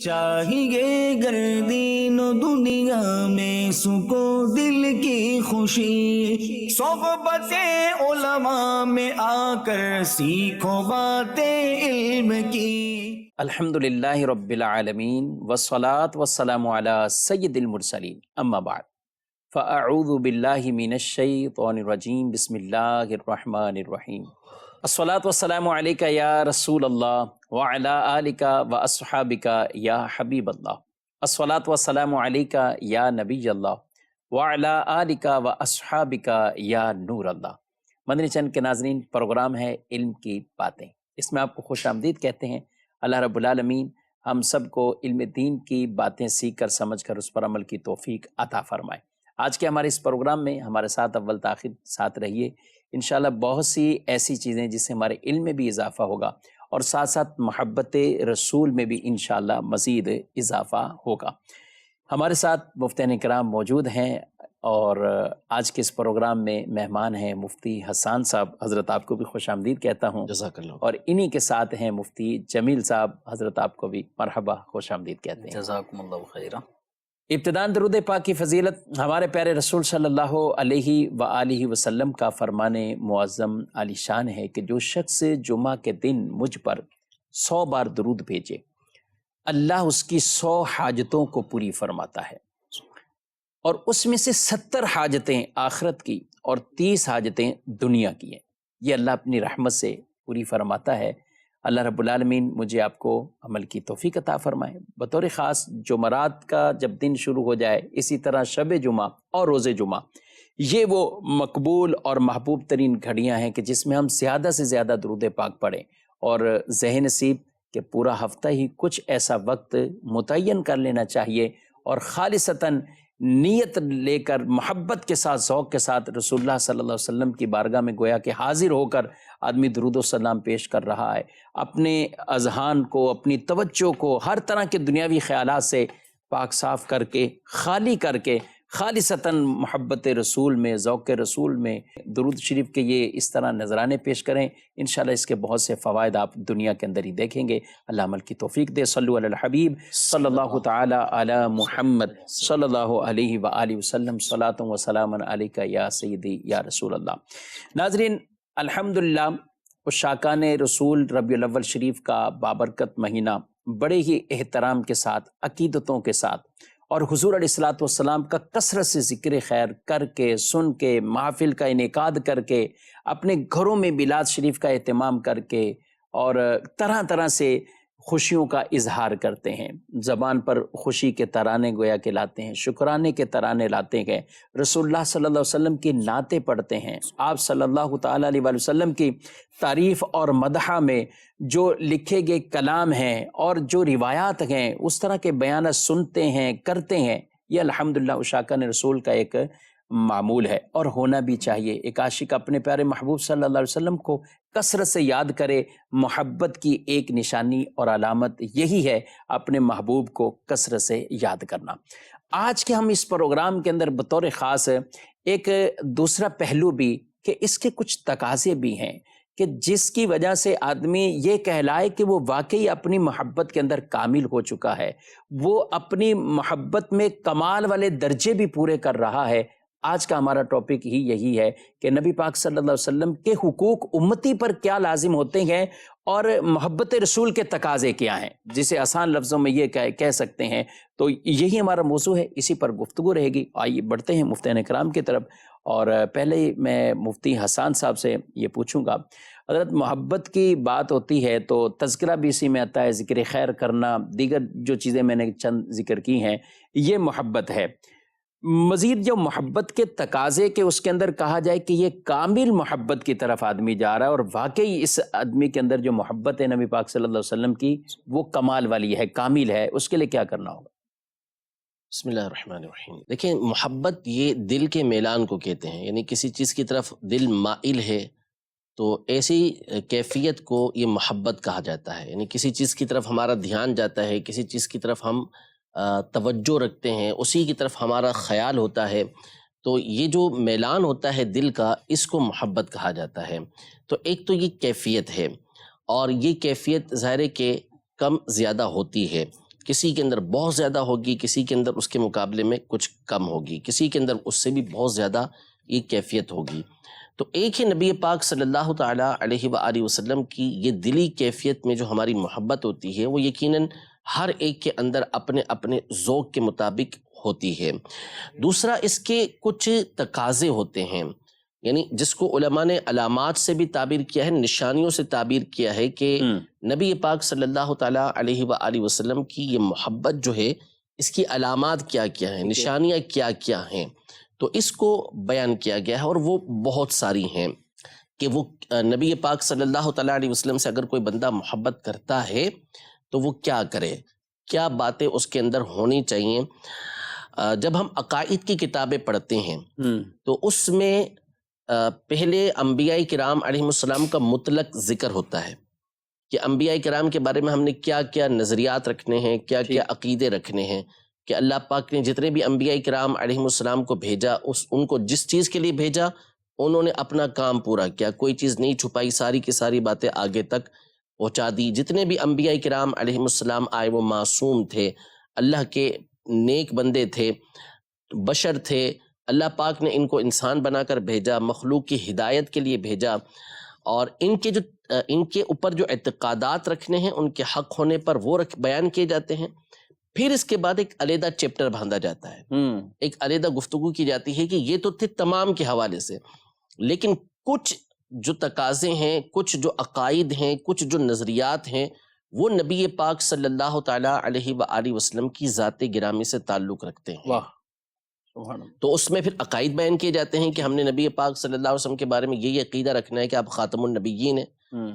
چاہیے گردین و دنیا میں سکو دل کی خوشی، صحبت علماء میں آ کر سیکھو باتیں علم کی۔ الحمدللہ رب العالمین والصلاة والسلام علی سید المرسلین، اما بعد فاعوذ باللہ من الشیطان الرجیم، بسم اللہ الرحمن الرحیم۔ الصلاة والسلام علیکہ یا رسول اللہ وعلی آلک واصحابک یا حبیب اللہ۔ الصلاة والسلام علیکہ یا نبی اللہ وعلی آلک واصحابک یا نور اللہ۔ مدنی چینل کے ناظرین، پروگرام ہے علم کی باتیں، اس میں آپ کو خوش آمدید کہتے ہیں۔ اللہ رب العالمین ہم سب کو علم دین کی باتیں سیکھ کر سمجھ کر اس پر عمل کی توفیق عطا فرمائے۔ آج کے ہمارے اس پروگرام میں ہمارے ساتھ اول تاخیر ساتھ رہیے، انشاءاللہ بہت سی ایسی چیزیں جس سے ہمارے علم میں بھی اضافہ ہوگا اور ساتھ ساتھ محبت رسول میں بھی انشاءاللہ مزید اضافہ ہوگا۔ ہمارے ساتھ مفتیان کرام موجود ہیں اور آج کے اس پروگرام میں مہمان ہیں مفتی حسان صاحب، حضرت آپ کو بھی خوش آمدید کہتا ہوں۔ جزاک اللہ۔ اور انہی کے ساتھ ہیں مفتی جمیل صاحب، حضرت آپ کو بھی مرحبا خوش آمدید کہتے ہیں۔ جزاکم اللہ خیرہ۔ ابتداءً درود پاک کی فضیلت ہمارے پیارے رسول صلی اللہ علیہ وآلہ وسلم کا فرمان معظم عالی شان ہے کہ جو شخص جمعہ کے دن مجھ پر 100 بار درود بھیجے، اللہ اس کی 100 حاجتوں کو پوری فرماتا ہے، اور اس میں سے 70 حاجتیں آخرت کی اور 30 حاجتیں دنیا کی ہیں۔ یہ اللہ اپنی رحمت سے پوری فرماتا ہے۔ اللہ رب العالمین مجھے آپ کو عمل کی توفیق عطا فرمائے۔ بطور خاص جمعرات کا جب دن شروع ہو جائے، اسی طرح شب جمعہ اور روز جمعہ، یہ وہ مقبول اور محبوب ترین گھڑیاں ہیں کہ جس میں ہم زیادہ سے زیادہ درود پاک پڑھیں، اور ذہن نصیب کہ پورا ہفتہ ہی کچھ ایسا وقت متعین کر لینا چاہیے اور خالصتاً نیت لے کر محبت کے ساتھ ذوق کے ساتھ رسول اللہ صلی اللہ علیہ وسلم کی بارگاہ میں گویا کہ حاضر ہو کر آدمی درود و سلام پیش کر رہا ہے، اپنے اذہان کو، اپنی توجہ کو ہر طرح کے دنیاوی خیالات سے پاک صاف کر کے، خالی کر کے، خالصتاً محبت رسول میں، ذوق رسول میں درود شریف کے یہ اس طرح نذرانے پیش کریں، انشاءاللہ اس کے بہت سے فوائد آپ دنیا کے اندر ہی دیکھیں گے۔ اللہ عمل کی توفیق دے۔ صلو علی الحبیب صلی اللہ تعالی علی محمد صلی اللہ علیہ وآلہ وسلم، صلاۃ و سلام علیکہ یا سیدی یا رسول اللہ۔ ناظرین، الحمدللہ عشاقان رسول ربیع الاول شریف کا بابرکت مہینہ بڑے ہی احترام کے ساتھ، عقیدتوں کے ساتھ اور حضور علیہ الصلوۃ والسلام کا کثرت سے ذکر خیر کر کے، سن کے، محافل کا انعقاد کر کے، اپنے گھروں میں میلاد شریف کا اہتمام کر کے اور طرح طرح سے خوشیوں کا اظہار کرتے ہیں، زبان پر خوشی کے ترانے گویا کے لاتے ہیں، شکرانے کے ترانے لاتے ہیں، رسول اللہ صلی اللہ علیہ وسلم کی نعتیں پڑھتے ہیں، آپ صلی اللہ تعالیٰ علیہ وآلہ وسلم کی تعریف اور مدح میں جو لکھے گئے کلام ہیں اور جو روایات ہیں اس طرح کے بیانات سنتے ہیں، کرتے ہیں۔ یہ الحمدللہ عشاقان رسول کا ایک معمول ہے اور ہونا بھی چاہیے۔ ایک عاشق اپنے پیارے محبوب صلی اللہ علیہ وسلم کو کثرت سے یاد کرے، محبت کی ایک نشانی اور علامت یہی ہے اپنے محبوب کو کثرت سے یاد کرنا۔ آج کے ہم اس پروگرام کے اندر بطور خاص ایک دوسرا پہلو بھی کہ اس کے کچھ تقاضے بھی ہیں کہ جس کی وجہ سے آدمی یہ کہلائے کہ وہ واقعی اپنی محبت کے اندر کامل ہو چکا ہے، وہ اپنی محبت میں کمال والے درجے بھی پورے کر رہا ہے۔ آج کا ہمارا ٹاپک ہی یہی ہے کہ نبی پاک صلی اللہ علیہ وسلم کے حقوق امتی پر کیا لازم ہوتے ہیں اور محبت رسول کے تقاضے کیا ہیں، جسے آسان لفظوں میں یہ کہہ سکتے ہیں۔ تو یہی ہمارا موضوع ہے، اسی پر گفتگو رہے گی۔ آئیے بڑھتے ہیں مفتیان کرام کی طرف، اور پہلے ہی میں مفتی حسان صاحب سے یہ پوچھوں گا، حضرت محبت کی بات ہوتی ہے تو تذکرہ بھی اسی میں آتا ہے، ذکر خیر کرنا، دیگر جو چیزیں میں نے چند ذکر کی ہیں، یہ محبت ہے۔ مزید جو محبت کے تقاضے کے اس کے اندر کہا جائے کہ یہ کامل محبت کی طرف آدمی جا رہا ہے، اور واقعی اس آدمی کے اندر جو محبت ہے نبی پاک صلی اللہ علیہ وسلم کی وہ کمال والی ہے، کامل ہے، اس کے لیے کیا کرنا ہوگا؟ بسم اللہ الرحمن الرحیم۔ دیکھیں، محبت یہ دل کے میلان کو کہتے ہیں، یعنی کسی چیز کی طرف دل مائل ہے تو ایسی کیفیت کو یہ محبت کہا جاتا ہے، یعنی کسی چیز کی طرف ہمارا دھیان جاتا ہے، کسی چیز کی طرف ہم توجہ رکھتے ہیں، اسی کی طرف ہمارا خیال ہوتا ہے، تو یہ جو میلان ہوتا ہے دل کا، اس کو محبت کہا جاتا ہے۔ تو ایک تو یہ کیفیت ہے، اور یہ کیفیت ظاہر ہے کہ کم زیادہ ہوتی ہے۔ کسی کے اندر بہت زیادہ ہوگی، کسی کے اندر اس کے مقابلے میں کچھ کم ہوگی، کسی کے اندر اس سے بھی بہت زیادہ یہ کیفیت ہوگی۔ تو ایک ہی نبی پاک صلی اللہ تعالیٰ علیہ وآلہ وسلم کی یہ دلی کیفیت میں جو ہماری محبت ہوتی ہے وہ یقیناً ہر ایک کے اندر اپنے اپنے ذوق کے مطابق ہوتی ہے۔ دوسرا اس کے کچھ تقاضے ہوتے ہیں، یعنی جس کو علماء نے علامات سے بھی تعبیر کیا ہے، نشانیوں سے تعبیر کیا ہے کہ نبی پاک صلی اللہ تعالیٰ علیہ وآلہ وسلم کی یہ محبت جو ہے اس کی علامات کیا کیا ہیں، نشانیاں کیا کیا ہیں، تو اس کو بیان کیا گیا ہے، اور وہ بہت ساری ہیں کہ وہ نبی پاک صلی اللہ تعالیٰ علیہ وسلم سے اگر کوئی بندہ محبت کرتا ہے تو وہ کیا کرے، کیا باتیں اس کے اندر ہونی چاہیے۔ جب ہم عقائد کی کتابیں پڑھتے ہیں تو اس میں پہلے انبیاء کرام علیہ السلام کا مطلق ذکر ہوتا ہے کہ انبیاء کرام کے بارے میں ہم نے کیا کیا نظریات رکھنے ہیں، کیا کیا عقیدے رکھنے ہیں، کہ اللہ پاک نے جتنے بھی انبیاء کرام علیہ السلام کو بھیجا ان کو جس چیز کے لیے بھیجا انہوں نے اپنا کام پورا کیا، کوئی چیز نہیں چھپائی، ساری کی ساری باتیں آگے تک پہنچا دی۔ جتنے بھی انبیاء کرام علیہ السلام آئے وہ معصوم تھے، اللہ کے نیک بندے تھے، بشر تھے، اللہ پاک نے ان کو انسان بنا کر بھیجا، مخلوق کی ہدایت کے لیے بھیجا، اور ان کے اوپر جو اعتقادات رکھنے ہیں ان کے حق ہونے پر وہ بیان کیے جاتے ہیں۔ پھر اس کے بعد ایک علیحدہ چیپٹر باندھا جاتا ہے، ایک علیحدہ گفتگو کی جاتی ہے کہ یہ تو تھے تمام کے حوالے سے، لیکن کچھ جو تقاضے ہیں، کچھ جو عقائد ہیں، کچھ جو نظریات ہیں، وہ نبی پاک صلی اللہ تعالیٰ علیہ وآلہ وسلم کی ذات گرامی سے تعلق رکھتے ہیں۔ تو اس میں پھر عقائد بیان کیے جاتے ہیں کہ ہم نے نبی پاک صلی اللہ علیہ وسلم کے بارے میں یہ عقیدہ رکھنا ہے کہ آپ خاتم النبیین ہیں،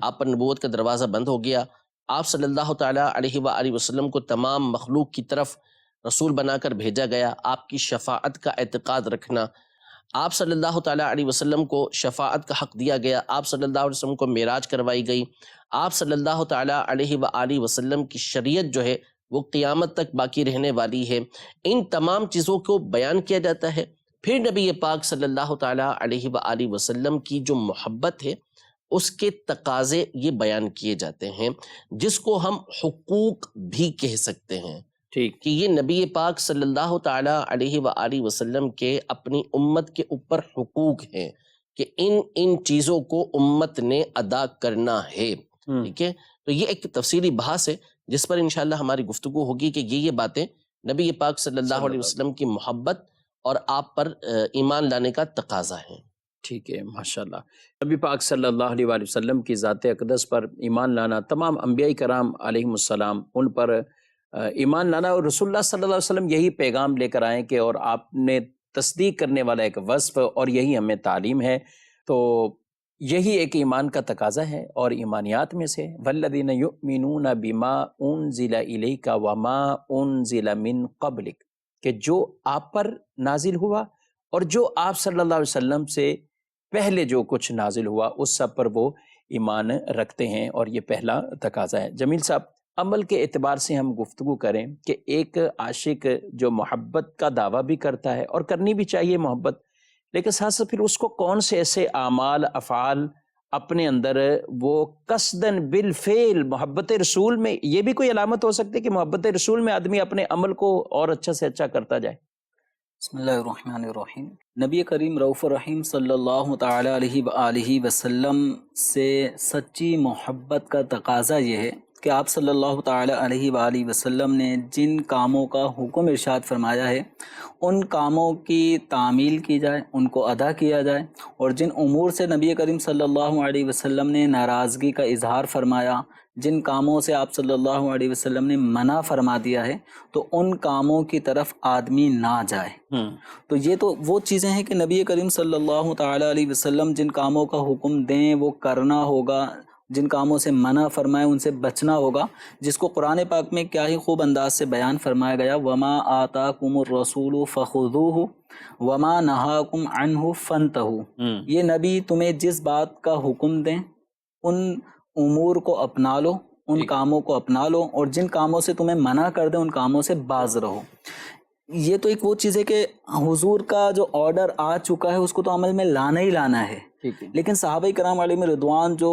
آپ پر نبوت کا دروازہ بند ہو گیا، آپ صلی اللہ تعالیٰ علیہ وآلہ وسلم کو تمام مخلوق کی طرف رسول بنا کر بھیجا گیا، آپ کی شفاعت کا اعتقاد رکھنا، آپ صلی اللہ تعالیٰ علیہ وسلم کو شفاعت کا حق دیا گیا، آپ صلی اللہ علیہ وسلم کو معراج کروائی گئی، آپ صلی اللہ تعالیٰ علیہ وآلہ وسلم کی شریعت جو ہے وہ قیامت تک باقی رہنے والی ہے۔ ان تمام چیزوں کو بیان کیا جاتا ہے۔ پھر نبی پاک صلی اللہ تعالیٰ علیہ وآلہ وسلم کی جو محبت ہے اس کے تقاضے یہ بیان کیے جاتے ہیں، جس کو ہم حقوق بھی کہہ سکتے ہیں، کہ یہ نبی پاک صلی اللہ تعالیٰ علیہ وآلہ وسلم کے اپنی امت کے اوپر حقوق ہیں کہ ان چیزوں کو امت نے ادا کرنا ہے۔ ٹھیک ہے، تو یہ ایک تفصیلی بحث ہے جس پر انشاءاللہ ہماری گفتگو ہوگی کہ یہ باتیں نبی پاک صلی اللہ علیہ وسلم کی محبت اور آپ پر ایمان لانے کا تقاضا ہے۔ ٹھیک ہے، ماشاءاللہ۔ نبی پاک صلی اللہ علیہ وآلہ وسلم کی ذات اقدس پر ایمان لانا، تمام انبیاء کرام علیہم السلام ان پر ایمان لانا، اور رسول اللہ صلی اللہ علیہ وسلم یہی پیغام لے کر آئیں کہ اور آپ نے تصدیق کرنے والا ایک وصف اور یہی ہمیں تعلیم ہے، تو یہی ایک ایمان کا تقاضا ہے اور ایمانیات میں سے والذین یؤمنون بما انزل الیک وما انزل من قبلک، کہ جو آپ پر نازل ہوا اور جو آپ صلی اللہ علیہ وسلم سے پہلے جو کچھ نازل ہوا اس سب پر وہ ایمان رکھتے ہیں، اور یہ پہلا تقاضا ہے۔ جمیل صاحب، عمل کے اعتبار سے ہم گفتگو کریں کہ ایک عاشق جو محبت کا دعویٰ بھی کرتا ہے اور کرنی بھی چاہیے محبت، لیکن ساتھ ساتھ پھر اس کو کون سے ایسے اعمال افعال اپنے اندر وہ قصداً بالفعل محبت رسول میں، یہ بھی کوئی علامت ہو سکتی ہے کہ محبت رسول میں آدمی اپنے عمل کو اور اچھا سے اچھا کرتا جائے؟ بسم اللہ الرحمن الرحیم۔ نبی کریم رؤوف الرحیم صلی اللہ تعالی علیہ وآلہ وسلم سے سچی محبت کا تقاضا یہ ہے کہ آپ صلی اللہ تعالی علیہ وآلہ وسلم نے جن کاموں کا حکم ارشاد فرمایا ہے ان کاموں کی تعمیل کی جائے، ان کو ادا کیا جائے، اور جن امور سے نبی کریم صلی اللہ علیہ وسلم نے ناراضگی کا اظہار فرمایا، جن کاموں سے آپ صلی اللہ علیہ وسلم نے منع فرما دیا ہے، تو ان کاموں کی طرف آدمی نہ جائے۔ تو یہ تو وہ چیزیں ہیں کہ نبی کریم صلی اللہ تعالی علیہ وسلم جن کاموں کا حکم دیں وہ کرنا ہوگا، جن کاموں سے منع فرمائے ان سے بچنا ہوگا، جس کو قرآن پاک میں کیا ہی خوب انداز سے بیان فرمایا گیا، وما آتاکم الرسول فخذوہ وما نہاکم عنہ فانتہوا۔ یہ نبی تمہیں جس بات کا حکم دیں ان امور کو اپنا لو، ان کاموں کو اپنا لو، اور جن کاموں سے تمہیں منع کر دیں ان کاموں سے باز رہو۔ یہ تو ایک وہ چیز ہے کہ حضور کا جو آرڈر آ چکا ہے اس کو تو عمل میں لانا ہی لانا ہے، لیکن صحابہ کرام علیہم رضوان جو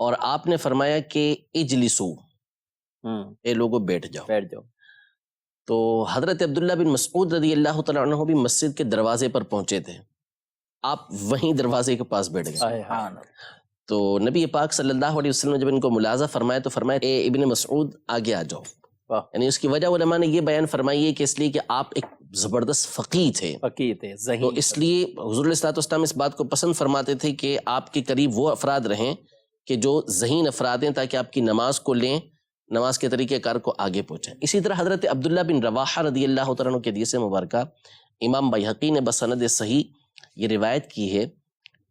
اور آپ نے فرمایا کہ اجلسو، اے لوگوں بیٹھ جاؤ۔ بیٹھ جاؤ۔ تو حضرت عبداللہ بن مسعود رضی اللہ تعالیٰ عنہ بھی مسجد کے دروازے پر پہنچے تھے، آپ وہیں دروازے کے پاس بیٹھ گئے۔ تو نبی پاک صلی اللہ علیہ وسلم نے جب ان کو ملاحظہ فرمایا تو فرمایا اے ابن مسعود آگے آ جاؤ۔ یعنی اس کی وجہ علماء نے یہ بیان فرمائی ہے کہ اس لیے کہ آپ ایک زبردست فقیہ تھے، تو اس لیے حضور علیہ الصلوۃ والسلام اس بات کو پسند فرماتے تھے کہ آپ کے قریب وہ افراد رہیں کہ جو ذہین افراد ہیں، تاکہ آپ کی نماز کو لیں، نماز کے طریقہ کار کو آگے پہنچائیں۔ اسی طرح حضرت عبداللہ بن رواحہ رضی اللہ تعالیٰ عنہ کے حدیث مبارکہ امام بیہقی نے بسند صحیح یہ روایت کی ہے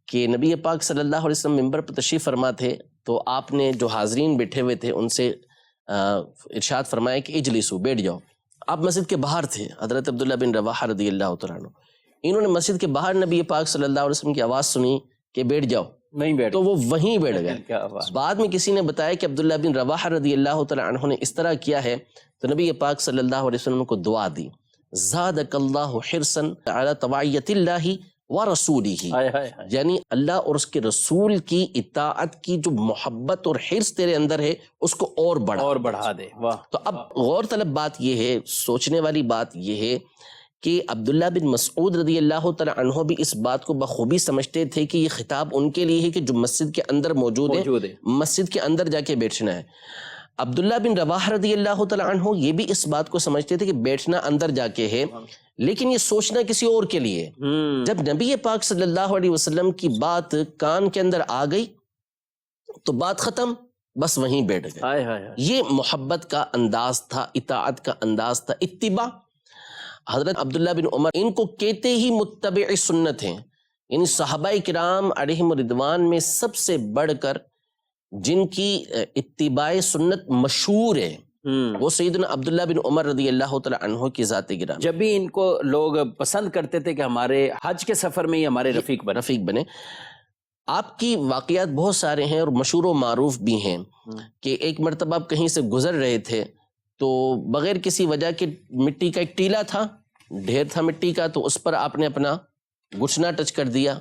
کہ نبی پاک صلی اللہ علیہ وسلم ممبر پر تشریف فرما تھے، تو آپ نے جو حاضرین بیٹھے ہوئے تھے ان سے ارشاد فرمایا کہ اجلسو، بیٹھ جاؤ۔ آپ مسجد کے باہر تھے، حضرت عبداللہ بن رواحہ رضی اللہ تعالیٰ عنہ، انہوں نے مسجد کے باہر نبی پاک صلی اللہ علیہ وسلم کی آواز سنی کہ بیٹھ جاؤ، نہیں بیٹھ، تو وہ وہیں بیٹھ گئے۔ بعد میں کسی نے بتایا کہ عبداللہ بن رواحہ رضی اللہ تعالیٰ عنہ نے اس طرح کیا ہے، تو نبی پاک صلی اللہ علیہ وسلم کو دعا دی، زادک اللہ حرصا علی طواعیت اللہ ورسولہ، یعنی اللہ اور اس کے رسول کی اطاعت کی جو محبت اور حرص تیرے اندر ہے اس کو اور بڑھا دے۔ واہ! تو اب غور طلب بات یہ ہے، سوچنے والی بات یہ ہے کہ عبداللہ بن مسعود رضی اللہ تعالیٰ عنہ بھی اس بات کو بخوبی سمجھتے تھے کہ یہ خطاب ان کے لیے ہے کہ جو مسجد کے اندر موجود ہے، مسجد کے اندر جا کے بیٹھنا ہے۔ عبداللہ بن رواحہ رضی اللہ تعالیٰ عنہ یہ بھی اس بات کو سمجھتے تھے کہ بیٹھنا اندر جا کے ہے، لیکن یہ سوچنا کسی اور کے لیے۔ جب نبی پاک صلی اللہ علیہ وسلم کی بات کان کے اندر آ گئی تو بات ختم، بس وہیں بیٹھ گئے۔ یہ محبت کا انداز تھا، اطاعت کا انداز تھا، اتباع۔ حضرت عبداللہ بن عمر ان کو کہتے ہی متبع سنت ہیں، یعنی صحابہ کرام علیہم رضوان میں سب سے بڑھ کر جن کی اتباع سنت مشہور ہے وہ سیدنا عبداللہ بن عمر رضی اللہ تعالیٰ عنہ کی ذات گرامی۔ جب بھی ان کو لوگ پسند کرتے تھے کہ ہمارے حج کے سفر میں ہی ہمارے رفیق بنے۔ آپ کی واقعات بہت سارے ہیں اور مشہور و معروف بھی ہیں کہ ایک مرتبہ آپ کہیں سے گزر رہے تھے تو بغیر کسی وجہ کے مٹی کا ایک ٹیلا تھا، ڈھیر تھا مٹی کا، تو اس پر آپ نے اپنا گھٹنا ٹچ کر دیا۔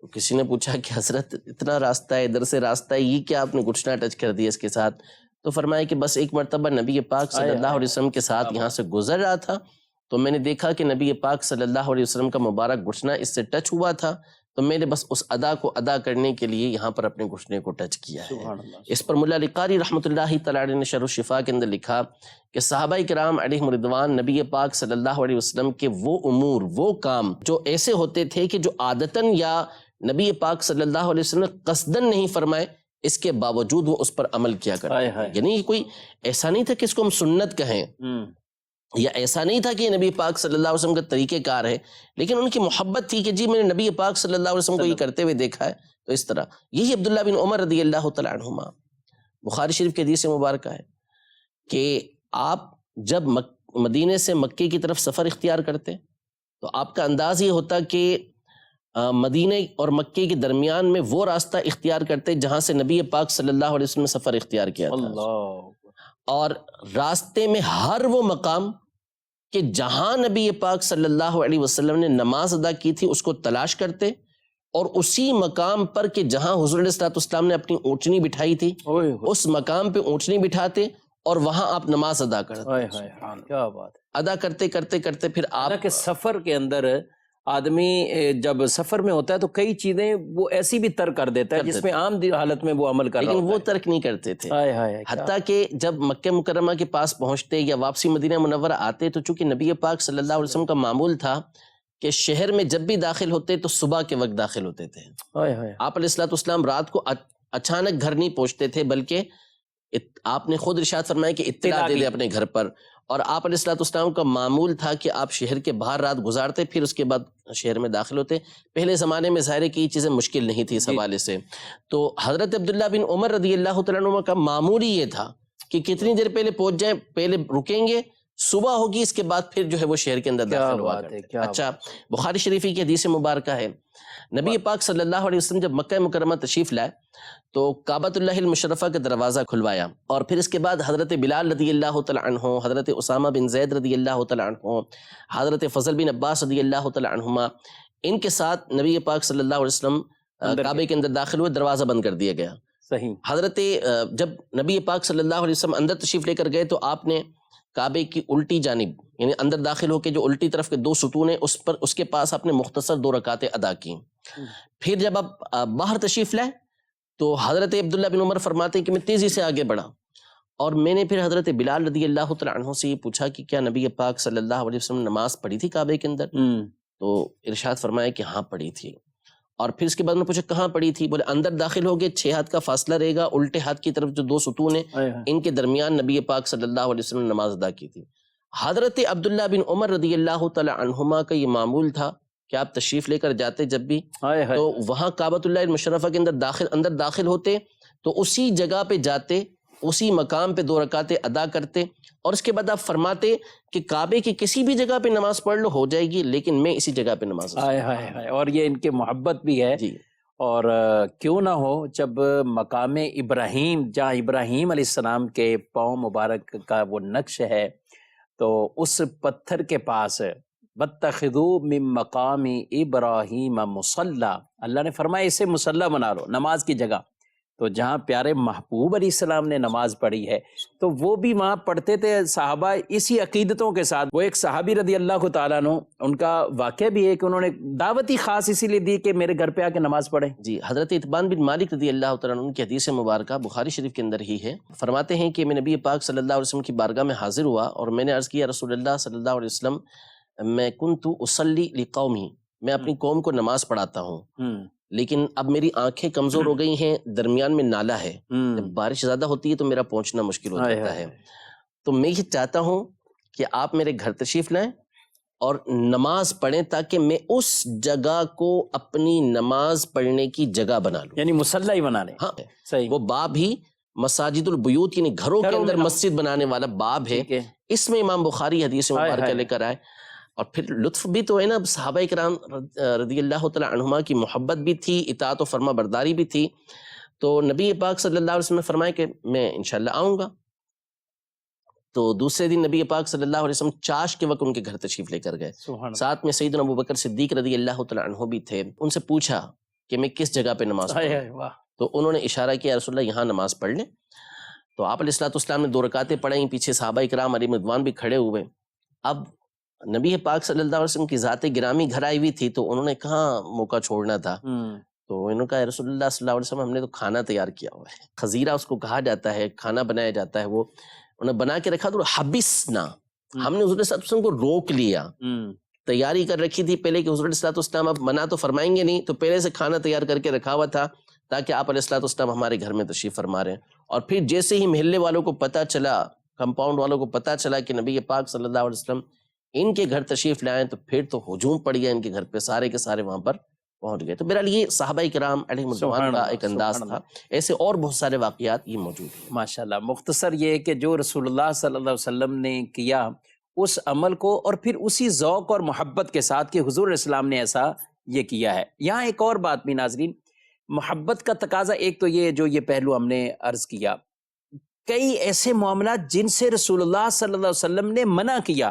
تو کسی نے پوچھا کہ حضرت اتنا راستہ ہے، ادھر سے راستہ ہے، یہ کیا آپ نے گھٹنا ٹچ کر دیا اس کے ساتھ؟ تو فرمایا کہ بس ایک مرتبہ نبی پاک صلی اللہ علیہ وسلم کے ساتھ یہاں سے گزر رہا تھا تو میں نے دیکھا کہ نبی پاک صلی اللہ علیہ وسلم کا مبارک گھٹنا اس سے ٹچ ہوا تھا، تو میں نے بس اس ادا کو ادا کرنے کے لیے یہاں پر اپنے گھٹنے کو ٹچ کیا ہے۔ اس پر ملا علی قاری رحمۃ اللہ تعالیٰ علیہ نے شرح الشفا کے اندر لکھا کہ صحابہ کرام علیہم رضوان نبی پاک صلی اللہ علیہ وسلم کے وہ امور، وہ کام جو ایسے ہوتے تھے کہ جو عادتاً یا نبی پاک صلی اللہ علیہ وسلم نے قصداً نہیں فرمائے، اس کے باوجود وہ اس پر عمل کیا کرتے، یعنی کوئی ایسا نہیں تھا کہ اس کو ہم سنت کہیں، یا ایسا نہیں تھا کہ یہ نبی پاک صلی اللہ علیہ وسلم کا طریقہ کار ہے، لیکن ان کی محبت تھی کہ جی میں نے نبی پاک صلی اللہ علیہ وسلم کو یہ کرتے ہوئے دیکھا ہے، تو اس طرح یہی عبداللہ بن عمر رضی اللہ تعالیٰ عنہما، بخاری شریف کے حدیث مبارکہ ہے کہ آپ جب مدینے سے مکے کی طرف سفر اختیار کرتے تو آپ کا انداز یہ ہوتا کہ مدینہ اور مکے کے درمیان میں وہ راستہ اختیار کرتے جہاں سے نبی پاک صلی اللہ علیہ وسلم نے سفر اختیار کیا تھا، اور راستے میں ہر وہ مقام کہ جہاں نبی پاک صلی اللہ علیہ وسلم نے نماز ادا کی تھی اس کو تلاش کرتے، اور اسی مقام پر کہ جہاں حضور علیہ السلام نے اپنی اونٹنی بٹھائی تھی اس مقام پہ اونٹنی بٹھاتے اور وہاں آپ نماز ادا کرتے۔ کیا بات ہے! ادا کرتے کرتے کرتے پھر آپ کہ سفر کے اندر آدمی جب سفر میں ہوتا ہے تو کئی چیزیں وہ ایسی بھی ترک کر دیتا ہے جس میں عام حالت میں وہ عمل کر رہا لیکن ہوتا وہ ترک نہیں کرتے تھے، حتیٰ کہ جب مکہ مکرمہ کے پاس پہنچتے یا واپسی مدینہ منورہ آتے تو چونکہ نبی پاک صلی اللہ علیہ وسلم کا معمول تھا کہ شہر میں جب بھی داخل ہوتے تو صبح کے وقت داخل ہوتے تھے۔ آپ علیہ الصلوۃ والسلام رات کو اچانک گھر نہیں پہنچتے تھے، بلکہ آپ نے خود ارشاد فرمایا کہ اطلاع دے دے اپنے گھر پر، اور آپ علیہ الصلوۃ والسلام کا معمول تھا کہ آپ شہر کے باہر رات گزارتے پھر اس کے بعد شہر میں داخل ہوتے۔ پہلے زمانے میں ظاہر ہے کہ یہ چیزیں مشکل نہیں تھی اس حوالے سے، تو حضرت عبداللہ بن عمر رضی اللہ تعالیٰ عنہ کا معمول ہی یہ تھا کہ کتنی دیر پہلے پہنچ جائیں، پہلے رکیں گے، صبح ہوگی اس کے بعد پھر جو ہے وہ شہر کے اندر داخل ہوا کرتے۔ اچھا، بخاری شریفی کی حدیث مبارکہ ہے نبی پاک صلی اللہ علیہ وسلم جب مکہ مکرمہ تشریف لائے تو کعبۃ اللہ المشرفہ کا دروازہ کھلوایا، اور پھر اس کے بعد حضرت بلال رضی اللہ تعالیٰ عنہ، حضرت اسامہ بن زید رضی اللہ تعالیٰ عنہ، حضرت فضل بن عباس رضی اللہ تعالیٰ عنہما، ان کے ساتھ نبی پاک صلی اللہ علیہ وسلم کعبے کے اندر داخل ہوئے، دروازہ بند کر دیا گیا، صحیح. حضرت جب نبی پاک صلی اللہ علیہ وسلم اندر تشریف لے کر گئے تو آپ نے کعبے کی الٹی جانب یعنی اندر داخل ہو کے جو الٹی طرف کے 2 ستون ہیں اس کے پاس آپ نے مختصر 2 رکعتیں ادا کی. پھر جب آپ باہر تشریف لائے تو حضرت عبداللہ بن عمر فرماتے ہیں کہ میں تیزی سے آگے بڑھا اور میں نے پھر حضرت بلال رضی اللہ تعالیٰ عنہ سے یہ پوچھا کہ کیا نبی پاک صلی اللہ علیہ وسلم نماز پڑھی تھی کعبے کے اندر؟ تو ارشاد فرمایا کہ ہاں پڑھی تھی. اور پھر اس کے بعد میں پوچھا کہاں پڑھی تھی؟ بولے اندر داخل ہو گئے 6 ہاتھ کا فاصلہ رہے گا، الٹے ہاتھ کی طرف جو 2 ستون ہیں ان کے درمیان نبی پاک صلی اللہ علیہ وسلم نے نماز ادا کی تھی. حضرت عبداللہ بن عمر رضی اللہ تعالی عنہما کا یہ معمول تھا کہ آپ تشریف لے کر جاتے جب بھی تو وہاں کعبۃ اللہ المشرفہ کے اندر داخل ہوتے تو اسی جگہ پہ جاتے، اسی مقام پہ 2 رکعتیں ادا کرتے اور اس کے بعد آپ فرماتے کہ کعبے کی کسی بھی جگہ پہ نماز پڑھ لو ہو جائے گی لیکن میں اسی جگہ پہ نماز اور یہ ان کے محبت بھی ہے. جی. اور کیوں نہ ہو جب مقام ابراہیم جہاں ابراہیم علیہ السلام کے پاؤں مبارک کا وہ نقش ہے تو اس پتھر کے پاس وَاتَّخِذُوا مِن مَّقَامِ إِبْرَاهِيمَ مُصَلَّى، اللہ نے فرمایا اسے مصلی بنا لو، نماز کی جگہ. تو جہاں پیارے محبوب علیہ السلام نے نماز پڑھی ہے تو وہ بھی وہاں پڑھتے تھے صحابہ اسی عقیدتوں کے ساتھ. وہ ایک صحابی رضی اللہ تعالیٰ عنہ ان کا واقعہ بھی ہے کہ انہوں نے دعوت ہی خاص اسی لیے دی کہ میرے گھر پہ آ کے نماز پڑھیں. جی. حضرت اتبان بن مالک رضی اللہ تعالیٰ عنہ کی حدیث مبارکہ بخاری شریف کے اندر ہی ہے. فرماتے ہیں کہ میں نبی پاک صلی اللہ علیہ وسلم کی بارگاہ میں حاضر ہوا اور میں نے عرض کیا رسول اللہ صلی اللہ علیہ وسلم میں کنت اصلی لقومی، میں اپنی قوم کو نماز پڑھاتا ہوں لیکن اب میری آنکھیں کمزور ہو گئی ہیں، درمیان میں نالا ہے، جب بارش زیادہ ہوتی ہے تو میرا پہنچنا مشکل ہو جاتا ہے. تو میں یہ چاہتا ہوں کہ آپ میرے گھر تشریف لائیں اور نماز پڑھیں تاکہ میں اس جگہ کو اپنی نماز پڑھنے کی جگہ بنا لوں، یعنی مصلی ہی بنا لیں. ہاں صحیح. وہ باب ہی مساجد البیوت یعنی گھروں کے اندر مسجد بنانے والا باب ہے. اس میں امام بخاری حدیث مبارکہ لے کر آئے. اور پھر لطف بھی تو ہے نا، صحابہ کرام رضی اللہ تعالی عنہما کی محبت بھی تھی، اطاعت و فرما برداری بھی تھی. تو نبی پاک صلی اللہ علیہ وسلم نے فرمایا کہ میں انشاءاللہ آؤں گا. تو دوسرے دن نبی پاک صلی اللہ علیہ وسلم چاش کے وقت ان کے گھر تشریف لے کر گئے. ساتھ میں سیدنا ابوبکر صدیق رضی اللہ تعالی عنہ بھی تھے. ان سے پوچھا کہ میں کس جگہ پہ نماز پڑھوں؟ تو انہوں نے اشارہ کیا رسول اللہ یہاں نماز پڑھ لیں. تو آپ علیہ السلام نے 2 رکعتیں پڑھیں، پیچھے صحابہ کرام علی مردوان بھی کھڑے ہوئے. اب نبی پاک صلی اللہ علیہ وسلم کی ذات گرامی گھر آئی ہوئی تھی تو انہوں نے کہاں موقع چھوڑنا تھا. تو انہوں نے کہا رسول اللہ صلی اللہ علیہ وسلم ہم نے تو کھانا تیار کیا ہوا ہے، خزیرہ اس کو کہا جاتا ہے، کھانا بنایا جاتا ہے، وہ انہوں نے بنا کے رکھا. تو حبسنا، ہم نے حضور صلی اللہ علیہ وسلم کو روک لیا، تیاری کر رکھی تھی پہلے کہ حضور صلی اللہ علیہ وسلم اب منع تو فرمائیں گے نہیں، تو پہلے سے کھانا تیار کر کے رکھا ہوا تھا تاکہ آپ علیہ الصلوۃ والسلام ہمارے گھر میں تشریف فرما رہے ہیں. اور پھر جیسے ہی محلے والوں کو پتہ چلا، کمپاؤنڈ والوں کو پتہ چلا کہ نبی پاک صلی اللہ علیہ وسلم ان کے گھر تشریف لائیں تو پھر تو ہجوم پڑ گیا ان کے گھر پہ، سارے کے سارے وہاں پر پہنچ گئے. تو بہرحال یہ صحابہ کرام علیہ رضوان کا ایک انداز تھا. ایسے اور بہت سارے واقعات یہ موجود ہیں. ماشاءاللہ. مختصر یہ ہے کہ جو رسول اللہ صلی اللہ علیہ وسلم نے کیا اس عمل کو اور پھر اسی ذوق اور محبت کے ساتھ کہ حضور علیہ السلام نے ایسا یہ کیا ہے. یہاں ایک اور بات بھی ناظرین، محبت کا تقاضا ایک تو یہ جو یہ پہلو ہم نے عرض کیا، کئی ایسے معاملات جن سے رسول اللہ صلی اللہ علیہ وسلم نے منع کیا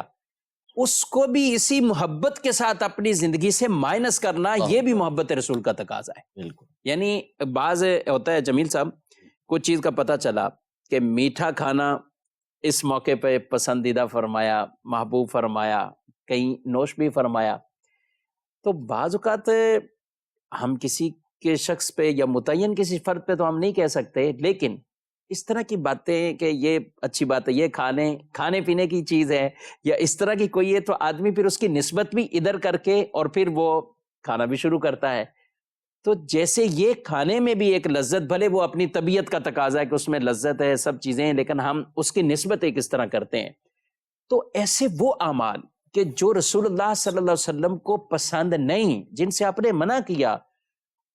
اس کو بھی اسی محبت کے ساتھ اپنی زندگی سے مائنس کرنا، یہ بھی محبت رسول کا تقاضا ہے. بالکل. یعنی بعض ہوتا ہے جمیل صاحب، کچھ چیز کا پتہ چلا کہ میٹھا کھانا اس موقع پہ پسندیدہ فرمایا، محبوب فرمایا، کہیں نوش بھی فرمایا، تو بعض اوقات ہم کسی کے شخص پہ یا متعین کسی فرد پہ تو ہم نہیں کہہ سکتے، لیکن اس طرح کی باتیں کہ یہ اچھی بات ہے، یہ کھانے پینے کی چیز ہے یا اس طرح کی کوئی ہے، تو آدمی پھر اس کی نسبت بھی ادھر کر کے اور پھر وہ کھانا بھی شروع کرتا ہے. تو جیسے یہ کھانے میں بھی ایک لذت، بھلے وہ اپنی طبیعت کا تقاضا ہے کہ اس میں لذت ہے، سب چیزیں ہیں، لیکن ہم اس کی نسبت ایک اس طرح کرتے ہیں. تو ایسے وہ اعمال کہ جو رسول اللہ صلی اللہ علیہ وسلم کو پسند نہیں، جن سے آپ نے منع کیا،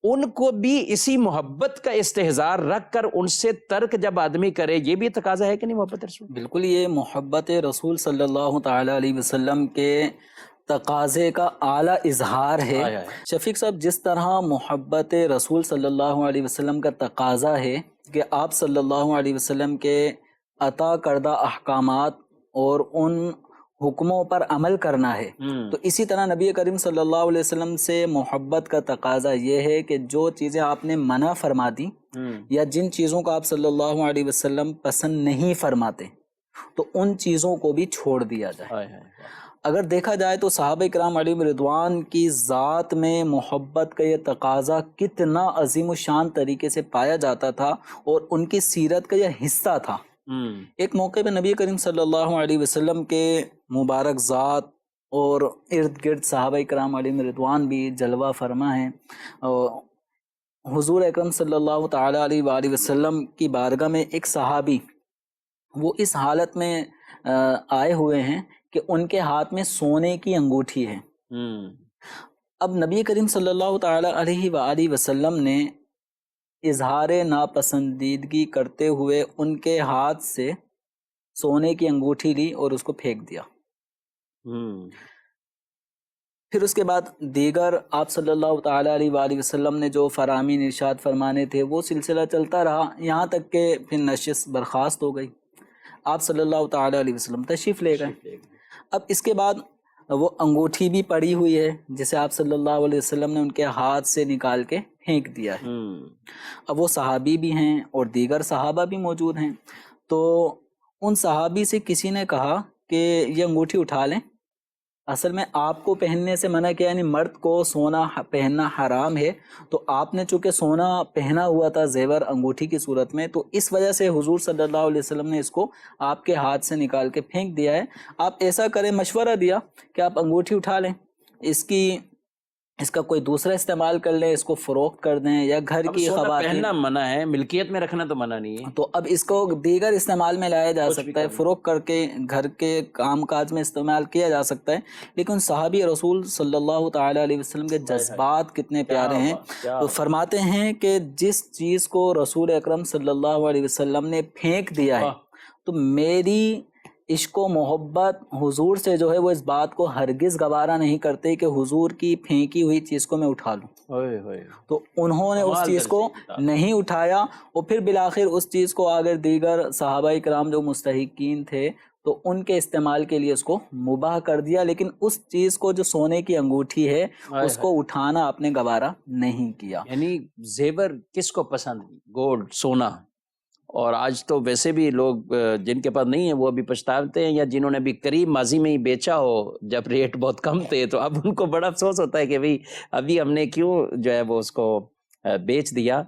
ان کو بھی اسی محبت کا استحضار رکھ کر ان سے ترک جب آدمی کرے، یہ بھی تقاضا ہے کہ نہیں محبت رسول؟ بالکل، یہ محبت رسول صلی اللہ تعالی علیہ وسلم کے تقاضے کا اعلیٰ اظہار ہے. شفیق صاحب، جس طرح محبت رسول صلی اللہ علیہ وسلم کا تقاضا ہے کہ آپ صلی اللہ علیہ وسلم کے عطا کردہ احکامات اور ان حکموں پر عمل کرنا ہے. تو اسی طرح نبی کریم صلی اللہ علیہ وسلم سے محبت کا تقاضا یہ ہے کہ جو چیزیں آپ نے منع فرما دی یا جن چیزوں کو آپ صلی اللہ علیہ وسلم پسند نہیں فرماتے تو ان چیزوں کو بھی چھوڑ دیا جائے. اگر دیکھا جائے تو صحابہ کرام علیہم رضوان کی ذات میں محبت کا یہ تقاضا کتنا عظیم الشان طریقے سے پایا جاتا تھا اور ان کی سیرت کا یہ حصہ تھا. ایک موقع پہ نبی کریم صلی اللہ علیہ وسلم کے مبارک ذات اور ارد گرد صحابہ کرام علیہم رضوان بھی جلوہ فرما ہیں. حضور اکرم صلی اللہ تعالی علیہ وآلہ وسلم کی بارگاہ میں ایک صحابی وہ اس حالت میں آئے ہوئے ہیں کہ ان کے ہاتھ میں سونے کی انگوٹھی ہے. اب نبی کریم صلی اللہ تعالی علیہ وآلہ وسلم نے اظہار ناپسندیدگی کرتے ہوئے ان کے ہاتھ سے سونے کی انگوٹھی لی اور اس کو پھینک دیا. پھر اس کے بعد دیگر آپ صلی اللہ تعالی علیہ وآلہ وسلم نے جو فرامین ارشاد فرمانے تھے وہ سلسلہ چلتا رہا یہاں تک کہ پھر نشست برخاست ہو گئی. آپ صلی اللہ تعالی علیہ وسلم تشریف لے گئے. اب اس کے بعد وہ انگوٹھی بھی پڑی ہوئی ہے جسے آپ صلی اللہ علیہ وسلم نے ان کے ہاتھ سے نکال کے پھینک دیا ہے. اب وہ صحابی بھی ہیں اور دیگر صحابہ بھی موجود ہیں. تو ان صحابی سے کسی نے کہا کہ یہ انگوٹھی اٹھا لیں. اصل میں آپ کو پہننے سے منع کیا، یعنی مرد کو سونا پہننا حرام ہے، تو آپ نے چونکہ سونا پہنا ہوا تھا زیور انگوٹھی کی صورت میں، تو اس وجہ سے حضور صلی اللہ علیہ وسلم نے اس کو آپ کے ہاتھ سے نکال کے پھینک دیا ہے. آپ ایسا کریں، مشورہ دیا کہ آپ انگوٹھی اٹھا لیں، اس کا کوئی دوسرا استعمال کر لیں، اس کو فروخت کر دیں، یا گھر کی خواتین پہننا منع ہے، ملکیت میں رکھنا تو منع نہیں ہے، تو اب اس کو دیگر استعمال میں لایا جا سکتا ہے، فروخت کر کے گھر کے کام کاج میں استعمال کیا جا سکتا ہے. لیکن صحابی رسول صلی اللہ تعالی علیہ وسلم کے جذبات کتنے پیارے ہیں. تو فرماتے ہیں کہ جس چیز کو رسول اکرم صلی اللہ علیہ وسلم نے پھینک دیا ہے تو میری عشق و محبت حضور سے جو ہے وہ اس بات کو ہرگز گوارا نہیں کرتے کہ حضور کی پھینکی ہوئی چیز کو میں اٹھا لوں. تو انہوں نے اس چیز کو نہیں اٹھایا، اور پھر بالآخر اس چیز کو اگر دیگر صحابہ کرام جو مستحقین تھے تو ان کے استعمال کے لیے اس کو مباح کر دیا. لیکن اس چیز کو جو سونے کی انگوٹھی ہے اس کو اٹھانا آپ نے گوارا نہیں کیا. یعنی زیور کس کو پسند؟ گولڈ، سونا. اور آج تو ویسے بھی لوگ جن کے پاس نہیں ہے وہ بھی پچھتاتے ہیں، یا جنہوں نے بھی قریب ماضی میں ہی بیچا ہو جب ریٹ بہت کم تھے، تو اب ان کو بڑا افسوس ہوتا ہے کہ بھئی ابھی ہم نے کیوں جو ہے وہ اس کو بیچ دیا.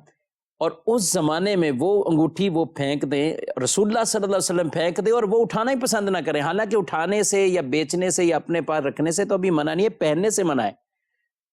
اور اس زمانے میں وہ انگوٹھی وہ پھینک دیں، رسول اللہ صلی اللہ علیہ وسلم پھینک دیں، اور وہ اٹھانا ہی پسند نہ کریں. حالانکہ اٹھانے سے یا بیچنے سے یا اپنے پاس رکھنے سے تو ابھی منع نہیں ہے، پہننے سے منع ہے.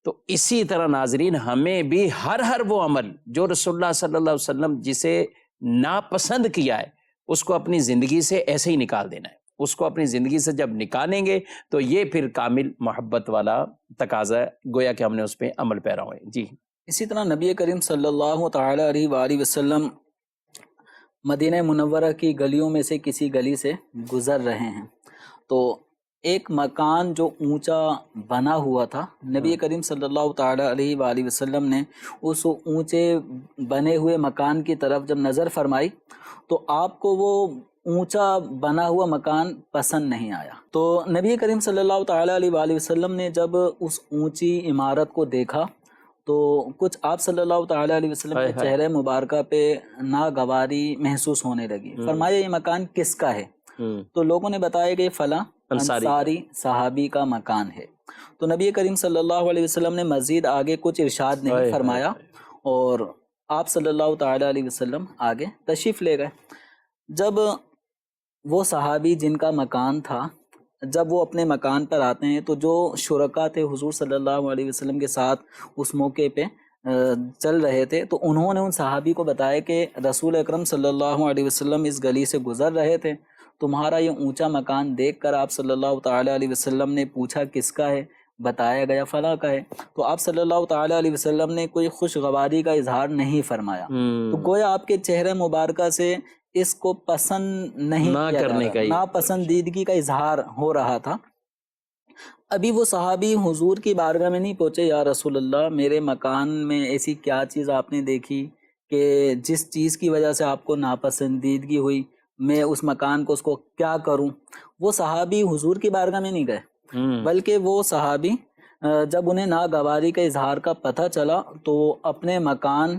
تو اسی طرح ناظرین ہمیں بھی ہر وہ عمل جو رسول اللہ صلی اللہ علیہ وسلم جسے ناپسند کیا ہے اس کو اپنی زندگی سے ایسے ہی نکال دینا ہے. اس کو اپنی زندگی سے جب نکالیں گے تو یہ پھر کامل محبت والا تقاضا ہے، گویا کہ ہم نے اس پہ عمل پیرا ہوئے. جی اسی طرح نبی کریم صلی اللہ تعالی علیہ وآلہ وسلم مدینہ منورہ کی گلیوں میں سے کسی گلی سے گزر رہے ہیں تو ایک مکان جو اونچا بنا ہوا تھا، نبی کریم صلی اللہ تعالی علیہ وآلہ وسلم نے اس اونچے بنے ہوئے مکان کی طرف جب نظر فرمائی تو آپ کو وہ اونچا بنا ہوا مکان پسند نہیں آیا. تو نبی کریم صلی اللہ تعالی علیہ وآلہ وسلم نے جب اس اونچی عمارت کو دیکھا تو کچھ آپ صلی اللہ تعالی علیہ وسلم کے چہرے مبارکہ پہ ناگواری محسوس ہونے لگی. فرمایا یہ مکان کس کا ہے؟ تو لوگوں نے بتایا کہ فلاں انصاری صحابی کا مکان ہے. تو نبی کریم صلی اللہ علیہ وسلم نے مزید آگے کچھ ارشاد نہیں فرمایا اور آپ صلی اللہ تعالی علیہ وسلم آگے تشریف لے گئے. جب وہ صحابی جن کا مکان تھا جب وہ اپنے مکان پر آتے ہیں تو جو شرکا تھے حضور صلی اللہ علیہ وسلم کے ساتھ اس موقع پہ چل رہے تھے تو انہوں نے ان صحابی کو بتایا کہ رسول اکرم صلی اللہ علیہ وسلم اس گلی سے گزر رہے تھے، تمہارا یہ اونچا مکان دیکھ کر آپ صلی اللہ تعالی علیہ وسلم نے پوچھا کس کا ہے؟ بتایا گیا فلاں کا ہے. تو آپ صلی اللہ تعالی علیہ وسلم نے کوئی خوشگواری کا اظہار نہیں فرمایا. تو گویا آپ کے چہرے مبارکہ سے اس کو پسند نہیں کرنے کا ناپسندیدگی کا اظہار ہو رہا تھا. ابھی وہ صحابی حضور کی بارگاہ میں نہیں پہنچے، یا رسول اللہ میرے مکان میں ایسی کیا چیز آپ نے دیکھی کہ جس چیز کی وجہ سے آپ کو ناپسندیدگی ہوئی؟ میں اس مکان کو اس کو کیا کروں. وہ صحابی حضور کی بارگاہ میں نہیں گئے، بلکہ وہ صحابی جب انہیں ناگواری کا اظہار کا پتہ چلا تو اپنے مکان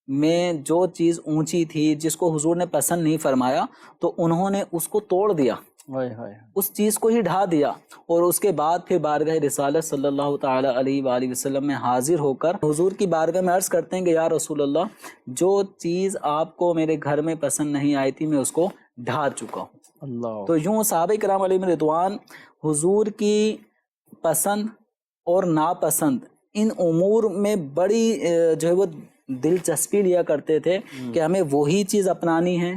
میں جو چیز اونچی تھی جس کو حضور نے پسند نہیں فرمایا تو انہوں نے اس کو توڑ دیا، اس چیز کو ہی ڈھا دیا، اور اس کے بعد پھر بارگاہ رسالت صلی اللہ تعالی علیہ وآلہ وسلم میں حاضر ہو کر حضور کی بارگاہ میں عرض کرتے ہیں کہ یا رسول اللہ، جو چیز آپ کو میرے گھر میں پسند نہیں آئی تھی میں اس کو ڈھا چکا ہوں. اللہ. تو یوں صحابہ کرام علیہم رضوان حضور کی پسند اور ناپسند ان امور میں بڑی جو ہے وہ دلچسپی لیا کرتے تھے کہ ہمیں وہی چیز اپنانی ہے،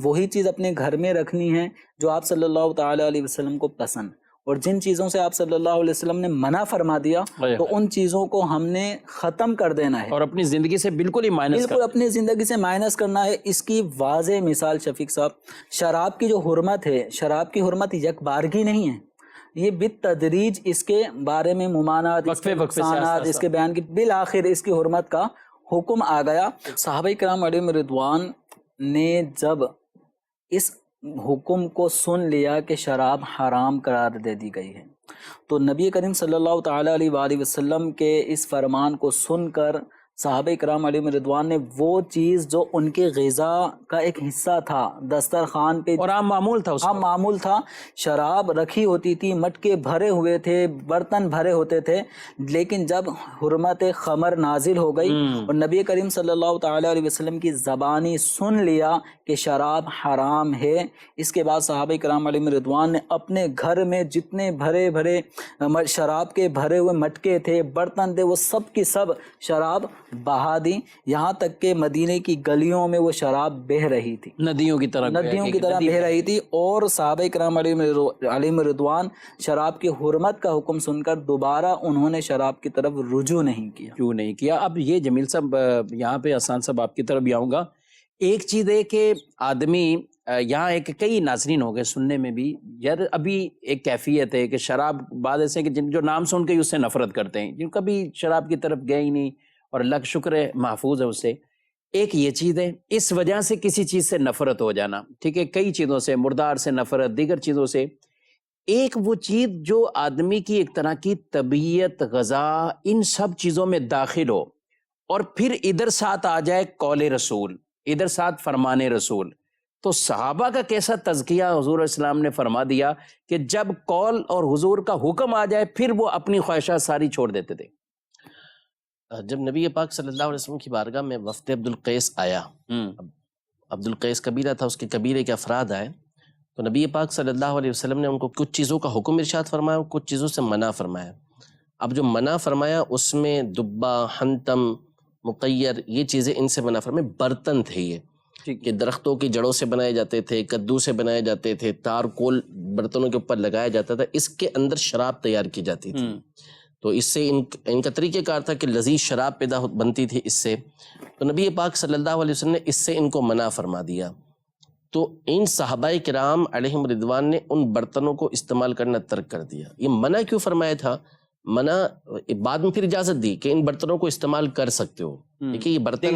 وہی چیز اپنے گھر میں رکھنی ہے جو آپ صلی اللہ تعالی علیہ وسلم کو پسند، اور جن چیزوں سے آپ صلی اللہ علیہ وسلم نے منع فرما دیا تو ان چیزوں کو ہم نے ختم کر دینا ہے اور اپنی زندگی سے بالکل ہی مائنس بالکل اپنی زندگی سے مائنس کرنا ہے. اس کی واضح مثال شفیق صاحب، شراب کی جو حرمت ہے، شراب کی حرمت یک بارگی نہیں ہے، یہ بالتدریج اس کے بارے میں ممانعات، اس کے نقصانات، اس کے بیان کی بالآخر اس کی حرمت کا حکم آ گیا. صحابہ کرام علیہم رضوان نے جب اس حکم کو سن لیا کہ شراب حرام قرار دے دی گئی ہے تو نبی کریم صلی اللہ تعالی علیہ وآلہ وسلم کے اس فرمان کو سن کر صحابہ کرام علیہم رضوان نے وہ چیز جو ان کے غذا کا ایک حصہ تھا، دسترخوان پہ اور عام معمول تھا، عام معمول تھا، شراب رکھی ہوتی تھی، مٹکے بھرے ہوئے تھے، برتن بھرے ہوتے تھے، لیکن جب حرمت خمر نازل ہو گئی اور نبی کریم صلی اللہ تعالی علیہ وسلم کی زبانی سن لیا کہ شراب حرام ہے، اس کے بعد صحابہ کرام علیہم رضوان نے اپنے گھر میں جتنے بھرے بھرے شراب کے بھرے ہوئے مٹکے تھے، برتن تھے، وہ سب کی سب شراب بہا دی، یہاں تک کہ مدینے کی گلیوں میں وہ شراب بہہ رہی تھی، ندیوں کی طرح بہہ رہی تھی. اور صحابہ کرام علیہم رضوان شراب کی حرمت کا حکم سن کر دوبارہ انہوں نے شراب کی طرف رجوع نہیں کیا. کیوں نہیں کیا؟ اب یہ جمیل صاحب یہاں پہ احسان صاحب آپ کی طرف بھی آؤں گا. ایک چیز ہے کہ آدمی یہاں ایک کئی ناظرین ہو گئے سننے میں بھی، یار ابھی ایک کیفیت ہے کہ شراب بعد ایسے کہ جن جو نام سن کے اس سے نفرت کرتے ہیں، جن کبھی شراب کی طرف گئے ہی نہیں اور اللہ کا شکر ہے محفوظ ہے اس سے. ایک یہ چیز ہے، اس وجہ سے کسی چیز سے نفرت ہو جانا، ٹھیک ہے، کئی چیزوں سے، مردار سے نفرت، دیگر چیزوں سے. ایک وہ چیز جو آدمی کی ایک طرح کی طبیعت، غذا، ان سب چیزوں میں داخل ہو اور پھر ادھر ساتھ آ جائے قول رسول، ادھر ساتھ فرمان رسول. تو صحابہ کا کیسا تزکیہ حضور اسلام نے فرما دیا کہ جب قول اور حضور کا حکم آ جائے پھر وہ اپنی خواہشات ساری چھوڑ دیتے تھے. جب نبی پاک صلی اللہ علیہ وسلم کی بارگاہ میں وفد عبد القیس آیا، عبد القیس قبیلہ تھا، اس کے قبیلے کے افراد آئے، تو نبی پاک صلی اللہ علیہ وسلم نے ان کو کچھ چیزوں کا حکم ارشاد فرمایا اور کچھ چیزوں سے منع فرمایا. اب جو منع فرمایا اس میں دبا، حنتم، مقیر، یہ چیزیں ان سے منع فرمایا. برتن تھے یہ کہ درختوں کی جڑوں سے بنائے جاتے تھے، کدو سے بنائے جاتے تھے، تارکول برتنوں کے اوپر لگایا جاتا تھا، اس کے اندر شراب تیار کی جاتی تھی. تو اس سے ان کا طریقہ کار تھا کہ لذیذ شراب پیدا بنتی تھی اس سے. تو نبی پاک صلی اللہ علیہ وسلم نے اس سے ان کو منع فرما دیا. تو ان صحابہ کرام علیہم رضوان نے ان برتنوں کو استعمال کرنا ترک کر دیا. یہ منع کیوں فرمایا تھا؟ منع بعد میں پھر اجازت دی کہ ان برتنوں کو استعمال کر سکتے ہو. دیکھیے یہ برتن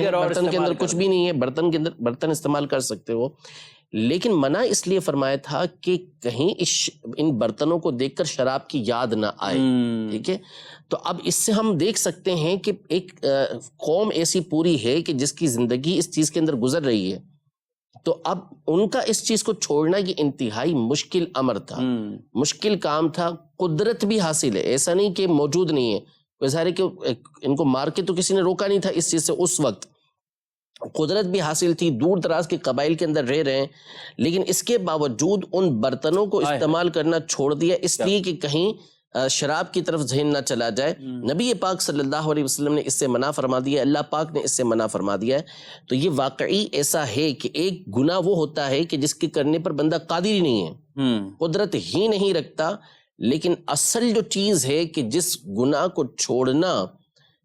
کے اندر کچھ بھی نہیں ہے، برتن کے اندر برتن استعمال کر سکتے ہو، لیکن منع اس لیے فرمایا تھا کہ کہیں ان برتنوں کو دیکھ کر شراب کی یاد نہ آئے. ٹھیک ہے، تو اب اس سے ہم دیکھ سکتے ہیں کہ ایک قوم ایسی پوری ہے کہ جس کی زندگی اس چیز کے اندر گزر رہی ہے، تو اب ان کا اس چیز کو چھوڑنا یہ انتہائی مشکل امر تھا، مشکل کام تھا. قدرت بھی حاصل ہے، ایسا نہیں کہ موجود نہیں ہے. ظاہر ہے کہ ان کو مار کے تو کسی نے روکا نہیں تھا اس چیز سے، اس وقت قدرت بھی حاصل تھی، دور دراز کے قبائل کے اندر رہ رہے ہیں، لیکن اس کے باوجود ان برتنوں کو استعمال کرنا چھوڑ دیا اس لیے کہ کہیں شراب کی طرف ذہن نہ چلا جائے. نبی پاک صلی اللہ علیہ وسلم نے اس سے منع فرما دیا، اللہ پاک نے اس سے منع فرما دیا ہے. تو یہ واقعی ایسا ہے کہ ایک گناہ وہ ہوتا ہے کہ جس کے کرنے پر بندہ قادر ہی نہیں ہے، قدرت ہی نہیں رکھتا، لیکن اصل جو چیز ہے کہ جس گناہ کو چھوڑنا،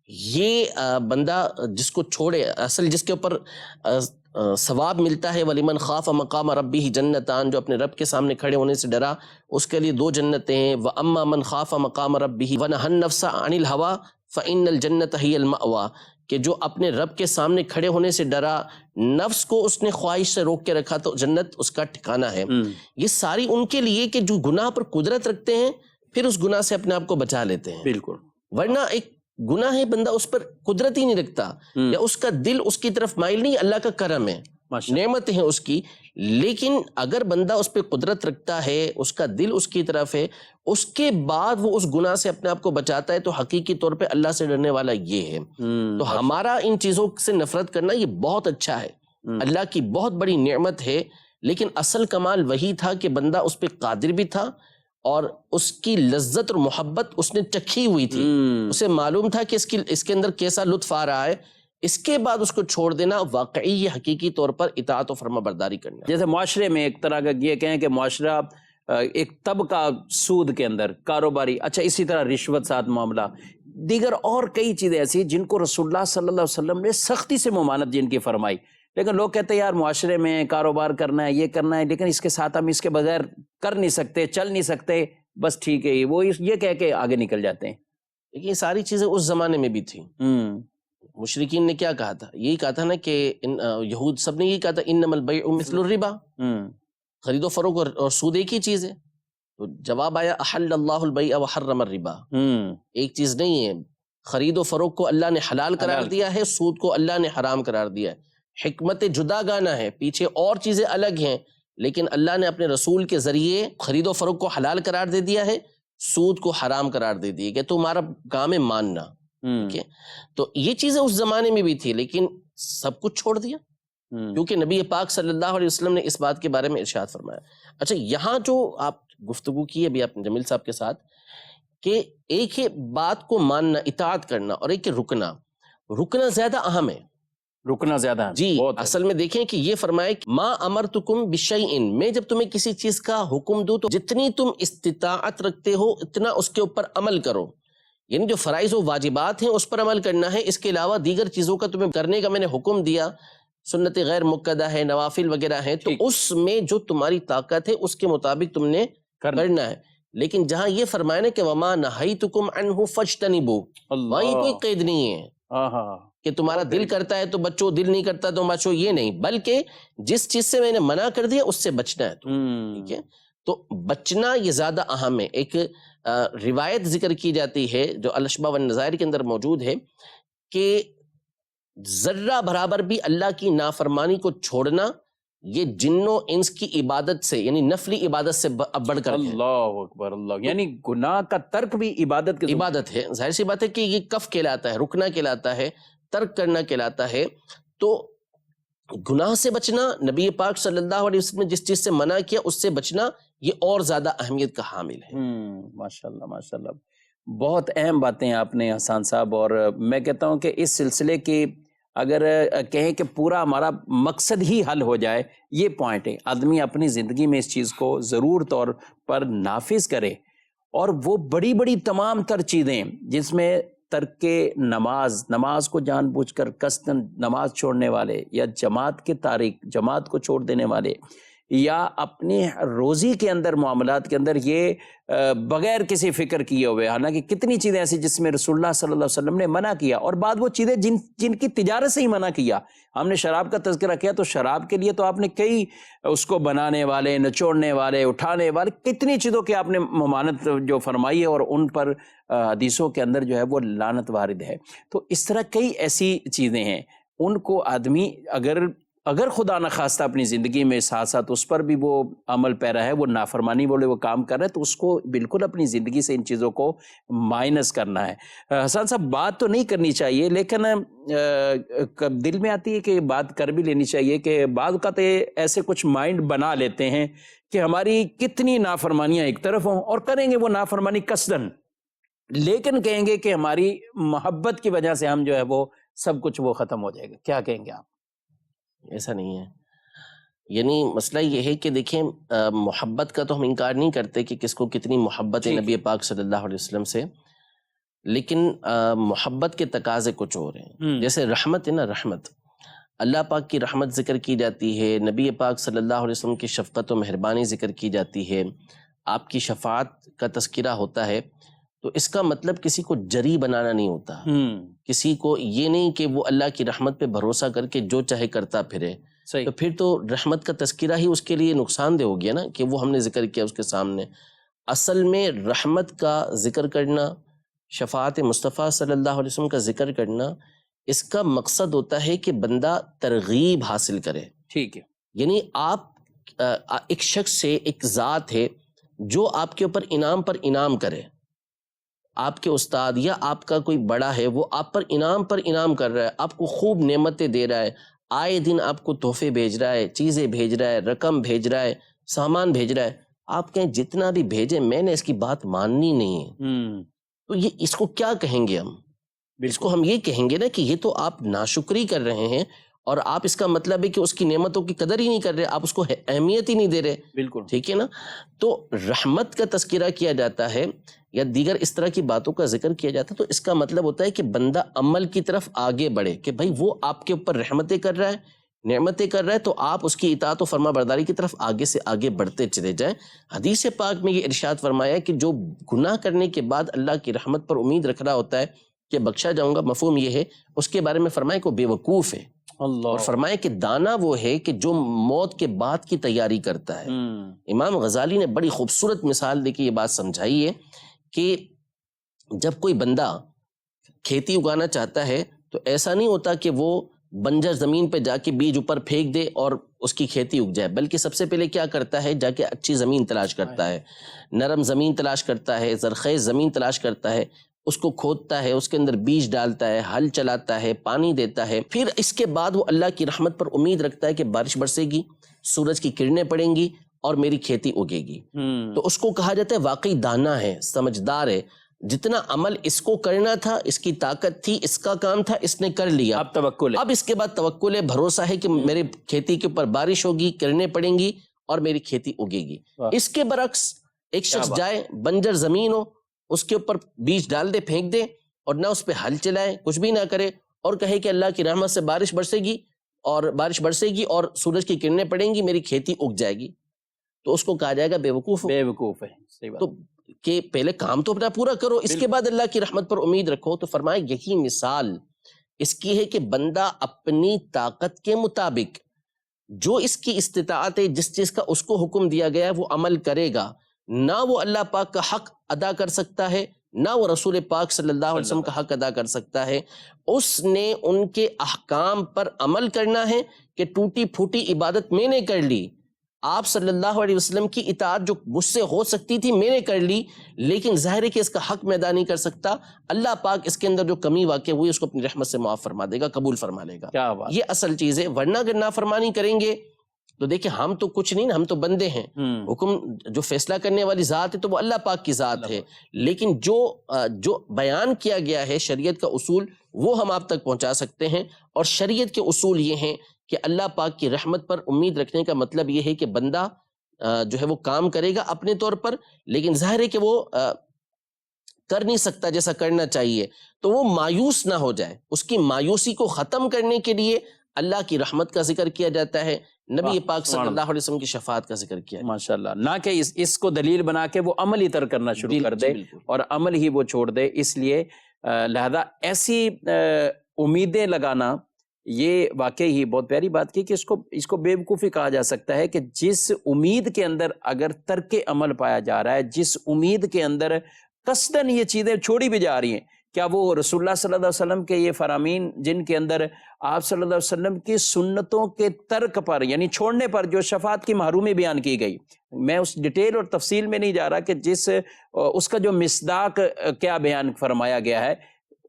یہ بندہ جس کو چھوڑے، اصل جس کے اوپر ثواب ملتا ہے، وَلِمَنْ خَافَ مَقَامَ رَبِّهِ جَنَّتَانِ، جو اپنے رب کے سامنے کھڑے ہونے سے ڈرا اس کے لیے 2 جنتیں ہیں. وَأَمَّا مَنْ خَافَ مَقَامَ رَبِّهِ وَنَهَى النَّفْسَ عَنِ الْهَوَىٰ فَإِنَّ الْجَنَّةَ هِيَ الْمَأْوَىٰ، کہ جو اپنے رب کے سامنے کھڑے ہونے سے ڈرا، نفس کو اس نے خواہش سے روک کے رکھا تو جنت اس کا ٹھکانہ ہے۔ یہ ساری ان کے لیے کہ جو گناہ پر قدرت رکھتے ہیں پھر اس گناہ سے اپنے آپ کو بچا لیتے ہیں۔ بالکل، ورنہ ایک گناہ ہے بندہ اس پر قدرت ہی نہیں رکھتا، یا اس کا دل اس کی طرف مائل نہیں، اللہ کا کرم ہے، نعمت ہے اس کی، لیکن اگر بندہ اس پہ قدرت رکھتا ہے، اس کا دل اس کی طرف ہے، اس کے بعد وہ اس گناہ سے اپنے آپ کو بچاتا ہے، تو حقیقی طور پہ اللہ سے ڈرنے والا یہ ہے۔ تو ہمارا ان چیزوں سے نفرت کرنا یہ بہت اچھا ہے، اللہ کی بہت بڑی نعمت ہے، لیکن اصل کمال وہی تھا کہ بندہ اس پہ قادر بھی تھا اور اس کی لذت اور محبت اس نے چکھی ہوئی تھی، اسے معلوم تھا کہ اس کے اندر کیسا لطف آ رہا ہے، اس کے بعد اس کو چھوڑ دینا واقعی یہ حقیقی طور پر اطاعت و فرما برداری کرنا ہے۔ جیسے معاشرے میں ایک طرح کا یہ کہیں کہ معاشرہ ایک طبقہ سود کے اندر کاروباری، اچھا اسی طرح رشوت ساتھ معاملہ، دیگر اور کئی چیزیں ایسی جن کو رسول اللہ صلی اللہ علیہ وسلم نے سختی سے ممانعت جن کی فرمائی، لیکن لوگ کہتے ہیں یار معاشرے میں کاروبار کرنا ہے، یہ کرنا ہے، لیکن اس کے ساتھ ہم اس کے بغیر کر نہیں سکتے، چل نہیں سکتے، بس ٹھیک ہے، وہ یہ کہہ کے آگے نکل جاتے ہیں۔ لیکن یہ ساری چیزیں اس زمانے میں بھی تھیں۔ مشرکین نے کیا کہا تھا؟ یہی کہا تھا نا کہ یہود سب نے یہی کہا تھا انما البیع مثل الربا، خرید و فروخت اور سود ایک ہی چیز ہے۔ تو جواب آیا احل اللہ البیع وحرم الربا، ایک چیز نہیں ہے، خرید و فروخت کو اللہ نے حلال قرار دیا ہے، سود کو اللہ نے حرام قرار دیا ہے۔ حکمت جدا گانا ہے، پیچھے اور چیزیں الگ ہیں، لیکن اللہ نے اپنے رسول کے ذریعے خرید و فروخت کو حلال قرار دے دیا ہے، سود کو حرام قرار دے دیا کہ تمہارا کام ہے ماننا، ٹھیک ہے۔ تو یہ چیزیں اس زمانے میں بھی تھی، لیکن سب کچھ چھوڑ دیا کیونکہ نبی پاک صلی اللہ علیہ وسلم نے اس بات کے بارے میں ارشاد فرمایا۔ اچھا، یہاں جو آپ گفتگو کی ابھی آپ نے جمیل صاحب کے ساتھ، کہ ایک ہے بات کو ماننا، اطاعت کرنا، اور ایک ہے رکنا زیادہ اہم ہے، رکنا زیادہ جی اصل میں دیکھیں کہ یہ فرمائے کہ ما امرتکم بشیء، میں جب تمہیں کسی چیز کا حکم دوں تو جتنی تم استطاعت رکھتے ہو اتنا اس کے اوپر عمل کرو، یعنی جو فرائض و واجبات ہیں اس پر عمل کرنا ہے، اس کے علاوہ دیگر چیزوں کا تمہیں کرنے کا میں نے حکم دیا، سنت غیر مؤکدہ ہے، نوافل وغیرہ ہیں، تو اس میں جو تمہاری طاقت ہے اس کے مطابق تم نے کرنا ہے۔ لیکن جہاں یہ فرمایا نا کہ وما نہیتکم عنہ فاجتنبوا، وہیں کوئی قید نہیں ہے کہ تمہارا دل کرتا ہے تو بچو، دل نہیں کرتا تو بچو، یہ نہیں، بلکہ جس چیز سے میں نے منع کر دیا اس سے بچنا ہے، ٹھیک ہے۔ تو بچنا یہ زیادہ اہم ہے۔ ایک روایت ذکر کی جاتی ہے جو الاشباح والنظائر کے اندر موجود ہے کہ ذرہ برابر بھی اللہ کی نافرمانی کو چھوڑنا یہ جن و انس کی عبادت سے، یعنی نفلی عبادت سے بڑھ کر ہے۔ اللہ اکبر، اللہ، یعنی گناہ کا ترک بھی عبادت ہے۔ ظاہر سی بات ہے کہ یہ کف کہلاتا ہے، رکنا کہلاتا ہے، ترک کرنا کہلاتا ہے۔ تو گناہ سے بچنا، نبی پاک صلی اللہ علیہ وسلم نے جس چیز سے منع کیا اس سے بچنا، یہ اور زیادہ اہمیت کا حامل ہے۔ ماشاءاللہ ماشاءاللہ، بہت اہم باتیں آپ نے حسان صاحب، اور میں کہتا ہوں کہ اس سلسلے کی اگر کہیں کہ پورا ہمارا مقصد ہی حل ہو جائے، یہ پوائنٹ ہے، آدمی اپنی زندگی میں اس چیز کو ضرور طور پر نافذ کرے، اور وہ بڑی بڑی تمام تر چیزیں جس میں ترک نماز کو جان بوجھ کر قصداً نماز چھوڑنے والے، یا جماعت کے تارک، جماعت کو چھوڑ دینے والے، یا اپنی روزی کے اندر، معاملات کے اندر یہ بغیر کسی فکر کیے ہوئے، حالانکہ کتنی چیزیں ایسی جس میں رسول اللہ صلی اللہ علیہ وسلم نے منع کیا، اور بعد وہ چیزیں جن کی تجارت سے ہی منع کیا۔ ہم نے شراب کا تذکرہ کیا تو شراب کے لیے تو آپ نے کئی اس کو بنانے والے، نچوڑنے والے، اٹھانے والے، کتنی چیزوں کی آپ نے ممانعت جو فرمائی ہے، اور ان پر حدیثوں کے اندر جو ہے وہ لعنت وارد ہے۔ تو اس طرح کئی ایسی چیزیں ہیں، ان کو آدمی اگر خدا نخواستہ اپنی زندگی میں ساتھ ساتھ اس پر بھی وہ عمل پیرا ہے، وہ نافرمانی والے وہ کام کر رہا ہے، تو اس کو بالکل اپنی زندگی سے ان چیزوں کو مائنس کرنا ہے۔ حسان صاحب، بات تو نہیں کرنی چاہیے، لیکن دل میں آتی ہے کہ بات کر بھی لینی چاہیے کہ بعض اوقات ایسے کچھ مائنڈ بنا لیتے ہیں کہ ہماری کتنی نافرمانیاں ایک طرف ہوں، اور کریں گے وہ نافرمانی قصداً، لیکن کہیں گے کہ ہماری محبت کی وجہ سے ہم جو ہے وہ سب کچھ وہ ختم ہو جائے گا۔ کیا کہیں گے آپ؟ ایسا نہیں ہے، یعنی مسئلہ یہ ہے کہ دیکھیں محبت کا تو ہم انکار نہیں کرتے کہ کس کو کتنی محبت ہے نبی پاک صلی اللہ علیہ وسلم سے، لیکن محبت کے تقاضے کچھ اور ہیں۔ جیسے رحمت ہے نا، رحمت اللہ پاک کی رحمت ذکر کی جاتی ہے، نبی پاک صلی اللہ علیہ وسلم کی شفقت و مہربانی ذکر کی جاتی ہے، آپ کی شفاعت کا تذکرہ ہوتا ہے، تو اس کا مطلب کسی کو جری بنانا نہیں ہوتا، کسی کو یہ نہیں کہ وہ اللہ کی رحمت پہ بھروسہ کر کے جو چاہے کرتا پھرے، صحیح. تو پھر تو رحمت کا تذکرہ ہی اس کے لیے نقصان دہ ہو گیا نا، کہ وہ ہم نے ذکر کیا اس کے سامنے. اصل میں رحمت کا ذکر کرنا، شفاعت مصطفیٰ صلی اللہ علیہ وسلم کا ذکر کرنا، اس کا مقصد ہوتا ہے کہ بندہ ترغیب حاصل کرے. ٹھیک ہے. یعنی آپ ایک شخص سے، ایک ذات ہے جو آپ کے اوپر انعام پر انعام کرے، آپ کے استاد یا آپ کا کوئی بڑا ہے، وہ آپ پر انعام کر رہا ہے، آپ کو خوب نعمتیں دے رہا ہے، آئے دن آپ کو تحفے بھیج رہا ہے، چیزیں بھیج رہا ہے، رقم بھیج رہا ہے، سامان بھیج رہا ہے. آپ کہیں جتنا بھی بھیجے میں نے اس کی بات ماننی نہیں ہے، تو یہ اس کو کیا کہیں گے ہم؟ اس کو ہم یہ کہیں گے نا کہ یہ تو آپ ناشکری کر رہے ہیں، اور آپ اس کا مطلب ہے کہ اس کی نعمتوں کی قدر ہی نہیں کر رہے، آپ اس کو اہمیت ہی نہیں دے رہے. بالکل ٹھیک ہے نا. تو رحمت کا تذکرہ کیا جاتا ہے یا دیگر اس طرح کی باتوں کا ذکر کیا جاتا ہے، تو اس کا مطلب ہوتا ہے کہ بندہ عمل کی طرف آگے بڑھے، کہ بھائی وہ آپ کے اوپر رحمتیں کر رہا ہے، نعمتیں کر رہا ہے، تو آپ اس کی اطاعت و فرما برداری کی طرف آگے سے آگے بڑھتے چلے جائیں. حدیث پاک میں یہ ارشاد فرمایا ہے کہ جو گناہ کرنے کے بعد اللہ کی رحمت پر امید رکھ رہا ہوتا ہے کہ بخشا جاؤں گا، مفہوم یہ ہے اس کے بارے میں فرمایا کہ وہ بے وقوف ہے. اللہ. اور فرمایا کہ دانا وہ ہے کہ جو موت کے بعد کی تیاری کرتا ہے. امام غزالی نے بڑی خوبصورت مثال دے کے یہ بات سمجھائی ہے کہ جب کوئی بندہ کھیتی اگانا چاہتا ہے تو ایسا نہیں ہوتا کہ وہ بنجر زمین پہ جا کے بیج اوپر پھینک دے اور اس کی کھیتی اگ جائے، بلکہ سب سے پہلے کیا کرتا ہے، جا کے اچھی زمین تلاش کرتا ہے، نرم زمین تلاش کرتا ہے، زرخیز زمین تلاش کرتا ہے، اس کو کھودتا ہے، اس کے اندر بیج ڈالتا ہے، ہل چلاتا ہے، پانی دیتا ہے، پھر اس کے بعد وہ اللہ کی رحمت پر امید رکھتا ہے کہ بارش برسے گی، سورج کی کرنیں پڑیں گی اور میری کھیتی اگے گی. تو اس کو کہا جاتا ہے واقعی دانا ہے، سمجھدار ہے. جتنا عمل اس کو کرنا تھا، اس کی طاقت تھی، اس کا کام تھا، اس نے کر لیا. اب توکل ہے. اب اس کے بعد توکل ہے، بھروسہ ہے کہ میرے کھیتی کے اوپر بارش ہوگی، کرنیں پڑیں گی اور میری کھیتی اگے گی. اس کے برعکس ایک شخص جائے، بنجر زمین ہو، اس کے اوپر بیج ڈال دے، پھینک دے، اور نہ اس پہ ہل چلائے، کچھ بھی نہ کرے، اور کہے کہ اللہ کی رحمت سے بارش برسے گی اور سورج کی کرنیں پڑیں گی، میری کھیتی اگ جائے گی، تو اس کو کہا جائے گا بے وقوف ہے. صحیح بات. تو کہ پہلے کام تو اپنا پورا کرو، اس کے بعد اللہ کی رحمت پر امید رکھو. تو فرمایا یہی مثال اس کی ہے کہ بندہ اپنی طاقت کے مطابق جو اس کی استطاعت ہے، جس چیز کا اس کو حکم دیا گیا ہے وہ عمل کرے گا. نہ وہ اللہ پاک کا حق ادا کر سکتا ہے، نہ وہ رسول پاک صلی اللہ علیہ وسلم کا حق ادا کر سکتا ہے. اس نے ان کے احکام پر عمل کرنا ہے کہ ٹوٹی پھوٹی عبادت میں نے کر لی، آپ صلی اللہ علیہ وسلم کی اطاعت جو مجھ سے ہو سکتی تھی میں نے کر لی، لیکن ظاہر ہے کہ اس کا حق میں ادا نہیں کر سکتا. اللہ پاک اس کے اندر جو کمی واقع ہوئی اس کو اپنی رحمت سے معاف فرما دے گا، قبول فرما لے گا. کیا بات. یہ اصل چیز ہے. ورنہ اگر نافرمانی کریں گے تو دیکھیں ہم تو کچھ نہیں نا، ہم تو بندے ہیں. حکم جو فیصلہ کرنے والی ذات ہے تو وہ اللہ پاک کی ذات ہے، لیکن جو بیان کیا گیا ہے شریعت کا اصول وہ ہم آپ تک پہنچا سکتے ہیں. اور شریعت کے اصول یہ ہیں کہ اللہ پاک کی رحمت پر امید رکھنے کا مطلب یہ ہے کہ بندہ جو ہے وہ کام کرے گا اپنے طور پر، لیکن ظاہر ہے کہ وہ کر نہیں سکتا جیسا کرنا چاہیے، تو وہ مایوس نہ ہو جائے. اس کی مایوسی کو ختم کرنے کے لیے اللہ کی رحمت کا ذکر کیا جاتا ہے، نبی پاک صلی اللہ علیہ وسلم کی شفاعت کا ذکر کیا جاتا ہے. ماشاءاللہ. نہ کہ اس کو دلیل بنا کے وہ عمل ہی ترک کرنا شروع کر دے اور عمل ہی وہ چھوڑ دے. اس لیے لہذا ایسی امیدیں لگانا یہ واقعی ہی بہت پیاری بات کی کہ اس کو بے وقوفی کہا جا سکتا ہے کہ جس امید کے اندر اگر ترک عمل پایا جا رہا ہے، جس امید کے اندر قصداً یہ چیزیں چھوڑی بھی جا رہی ہیں. کیا وہ رسول اللہ صلی اللہ علیہ وسلم کے یہ فرامین جن کے اندر آپ صلی اللہ علیہ وسلم کی سنتوں کے ترک پر یعنی چھوڑنے پر جو شفاعت کی محرومی بیان کی گئی، میں اس ڈیٹیل اور تفصیل میں نہیں جا رہا کہ اس کا جو مصداق کیا بیان فرمایا گیا ہے.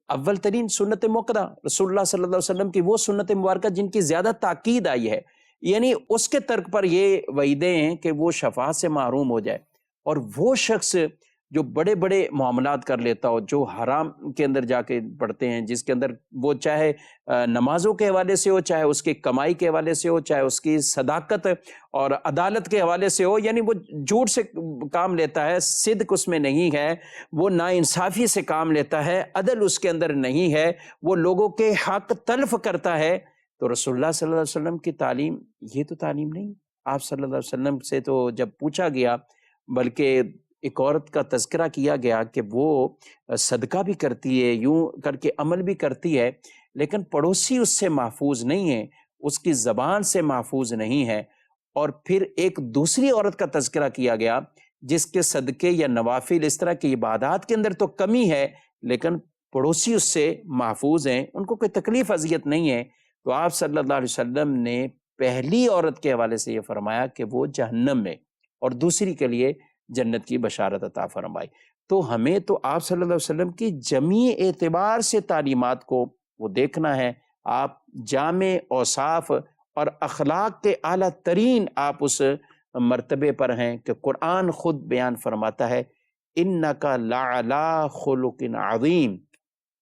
اول ترین سنت موقدہ رسول اللہ صلی اللہ علیہ وسلم کی وہ سنت مبارکہ جن کی زیادہ تاکید آئی ہے، یعنی اس کے ترک پر یہ وعیدیں ہیں کہ وہ شفاعت سے محروم ہو جائے. اور وہ شخص جو بڑے بڑے معاملات کر لیتا ہو، جو حرام کے اندر جا کے پڑتے ہیں، جس کے اندر وہ چاہے نمازوں کے حوالے سے ہو، چاہے اس کی کمائی کے حوالے سے ہو، چاہے اس کی صداقت اور عدالت کے حوالے سے ہو، یعنی وہ جھوٹ سے کام لیتا ہے، صدق اس میں نہیں ہے، وہ ناانصافی سے کام لیتا ہے، عدل اس کے اندر نہیں ہے، وہ لوگوں کے حق تلف کرتا ہے، تو رسول اللہ صلی اللہ علیہ وسلم کی تعلیم یہ تو تعلیم نہیں. آپ صلی اللہ علیہ وسلم سے تو جب پوچھا گیا، بلکہ ایک عورت کا تذکرہ کیا گیا کہ وہ صدقہ بھی کرتی ہے، یوں کر کے عمل بھی کرتی ہے، لیکن پڑوسی اس سے محفوظ نہیں ہے، اس کی زبان سے محفوظ نہیں ہے۔ اور پھر ایک دوسری عورت کا تذکرہ کیا گیا جس کے صدقے یا نوافل اس طرح کی عبادات کے اندر تو کمی ہے، لیکن پڑوسی اس سے محفوظ ہیں، ان کو کوئی تکلیف اذیت نہیں ہے۔ تو آپ صلی اللہ علیہ وسلم نے پہلی عورت کے حوالے سے یہ فرمایا کہ وہ جہنم میں، اور دوسری کے لیے جنت کی بشارت عطا فرمائی۔ تو ہمیں تو آپ صلی اللہ علیہ وسلم کی جمیع اعتبار سے تعلیمات کو وہ دیکھنا ہے۔ آپ جامع اوصاف اور اخلاق کے اعلیٰ ترین آپ اس مرتبے پر ہیں کہ قرآن خود بیان فرماتا ہے اِنَّكَ لَعَلَىٰ خُلُقٍ عَظِيمٍ،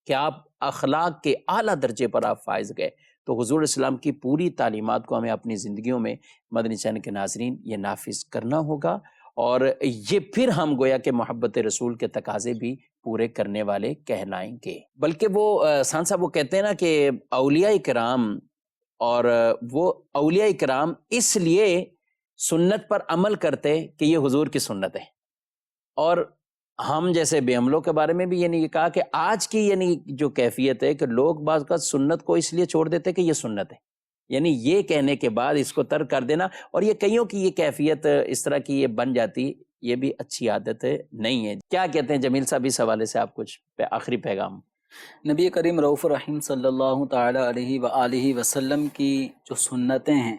کہ آپ اخلاق کے اعلیٰ درجے پر آپ فائز گئے۔ تو حضور اسلام کی پوری تعلیمات کو ہمیں اپنی زندگیوں میں مدنی چینل کے ناظرین یہ نافذ کرنا ہوگا، اور یہ پھر ہم گویا کہ محبت رسول کے تقاضے بھی پورے کرنے والے کہلائیں گے۔ بلکہ وہ سان صاحب وہ کہتے ہیں نا کہ اولیاء کرام، اور وہ اولیاء کرام اس لیے سنت پر عمل کرتے کہ یہ حضور کی سنت ہے، اور ہم جیسے بے عملوں کے بارے میں بھی یعنی یہ کہا کہ آج کی یعنی جو کیفیت ہے کہ لوگ بعض کا سنت کو اس لیے چھوڑ دیتے کہ یہ سنت ہے، یعنی یہ کہنے کے بعد اس کو ترک کر دینا، اور یہ کئیوں کی یہ کیفیت اس طرح کی یہ بن جاتی، یہ بھی اچھی عادت نہیں ہے۔ کیا کہتے ہیں جمیل صاحب اس حوالے سے، آپ کچھ آخری پیغام؟ نبی کریم رؤوف الرحیم صلی اللہ تعالی علیہ وآلہ وسلم کی جو سنتیں ہیں،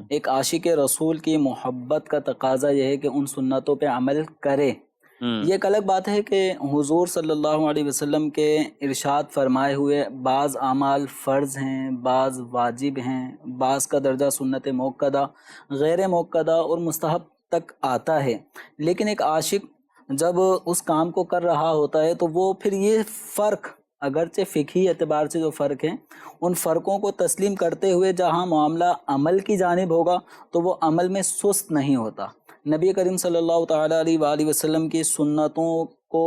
ایک عاشق رسول کی محبت کا تقاضا یہ ہے کہ ان سنتوں پہ عمل کرے۔ یہ ایک الگ بات ہے کہ حضور صلی اللہ علیہ وسلم کے ارشاد فرمائے ہوئے بعض اعمال فرض ہیں، بعض واجب ہیں، بعض کا درجہ سنت موقدہ، غیر موقدہ اور مستحب تک آتا ہے، لیکن ایک عاشق جب اس کام کو کر رہا ہوتا ہے تو وہ پھر یہ فرق، اگرچہ فقہی اعتبار سے جو فرق ہیں، ان فرقوں کو تسلیم کرتے ہوئے جہاں معاملہ عمل کی جانب ہوگا تو وہ عمل میں سست نہیں ہوتا۔ نبی کریم صلی اللہ تعالیٰ علیہ وآلہ وسلم کی سنتوں کو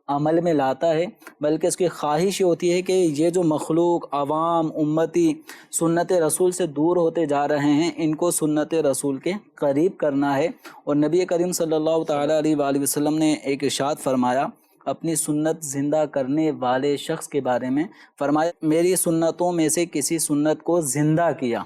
عمل میں لاتا ہے، بلکہ اس کی خواہش یہ ہوتی ہے کہ یہ جو مخلوق، عوام، امتی سنت رسول سے دور ہوتے جا رہے ہیں، ان کو سنت رسول کے قریب کرنا ہے۔ اور نبی کریم صلی اللہ تعالیٰ علیہ وآلہ وسلم نے ایک ارشاد فرمایا اپنی سنت زندہ کرنے والے شخص کے بارے میں، فرمایا میری سنتوں میں سے کسی سنت کو زندہ کیا،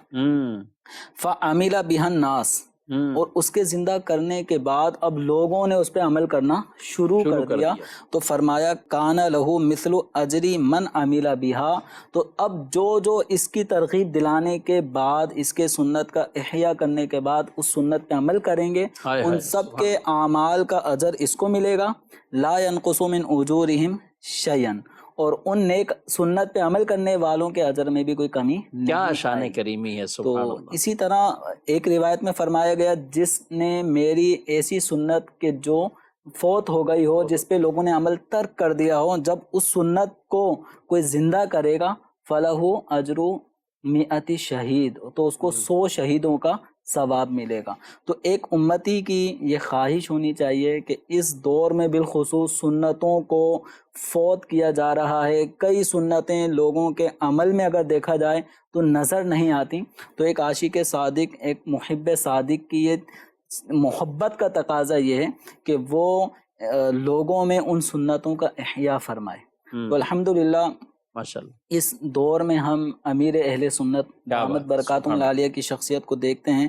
فَعَمِلَ بِهَا النَّاسِ، اور اس کے زندہ کرنے کے بعد اب لوگوں نے اس پہ عمل کرنا شروع کر دیا، تو فرمایا کان لہو مثل اجری من عمل بہا، تو اب جو اس کی ترغیب دلانے کے بعد، اس کے سنت کا احیاء کرنے کے بعد اس سنت پہ عمل کریں گے، ان سب کے اعمال کا اجر اس کو ملے گا، لا ينقص من اجورہم شیئا، اور ان نیک سنت پہ عمل کرنے والوں کے اجر میں بھی کوئی کمی نہیں۔ کیا شان کریمی ہے، سبحان تو اللہ۔ اسی طرح ایک روایت میں فرمایا گیا جس نے میری ایسی سنت کے جو فوت ہو گئی ہو، جس پہ لوگوں نے عمل ترک کر دیا ہو، جب اس سنت کو کوئی زندہ کرے گا فَلَهُ أَجْرُ مِئَةِ شہید، تو اس کو 100 شہیدوں کا ثواب ملے گا۔ تو ایک امتی کی یہ خواہش ہونی چاہیے کہ اس دور میں بالخصوص سنتوں کو فوت کیا جا رہا ہے، کئی سنتیں لوگوں کے عمل میں اگر دیکھا جائے تو نظر نہیں آتی، تو ایک عاشق صادق، ایک محب صادق کی یہ محبت کا تقاضا یہ ہے کہ وہ لوگوں میں ان سنتوں کا احیاء فرمائے۔ تو الحمدللہ ماشاءاللہ اس دور میں ہم امیر اہل سنت دامت برکاتہم العالیہ کی شخصیت کو دیکھتے ہیں،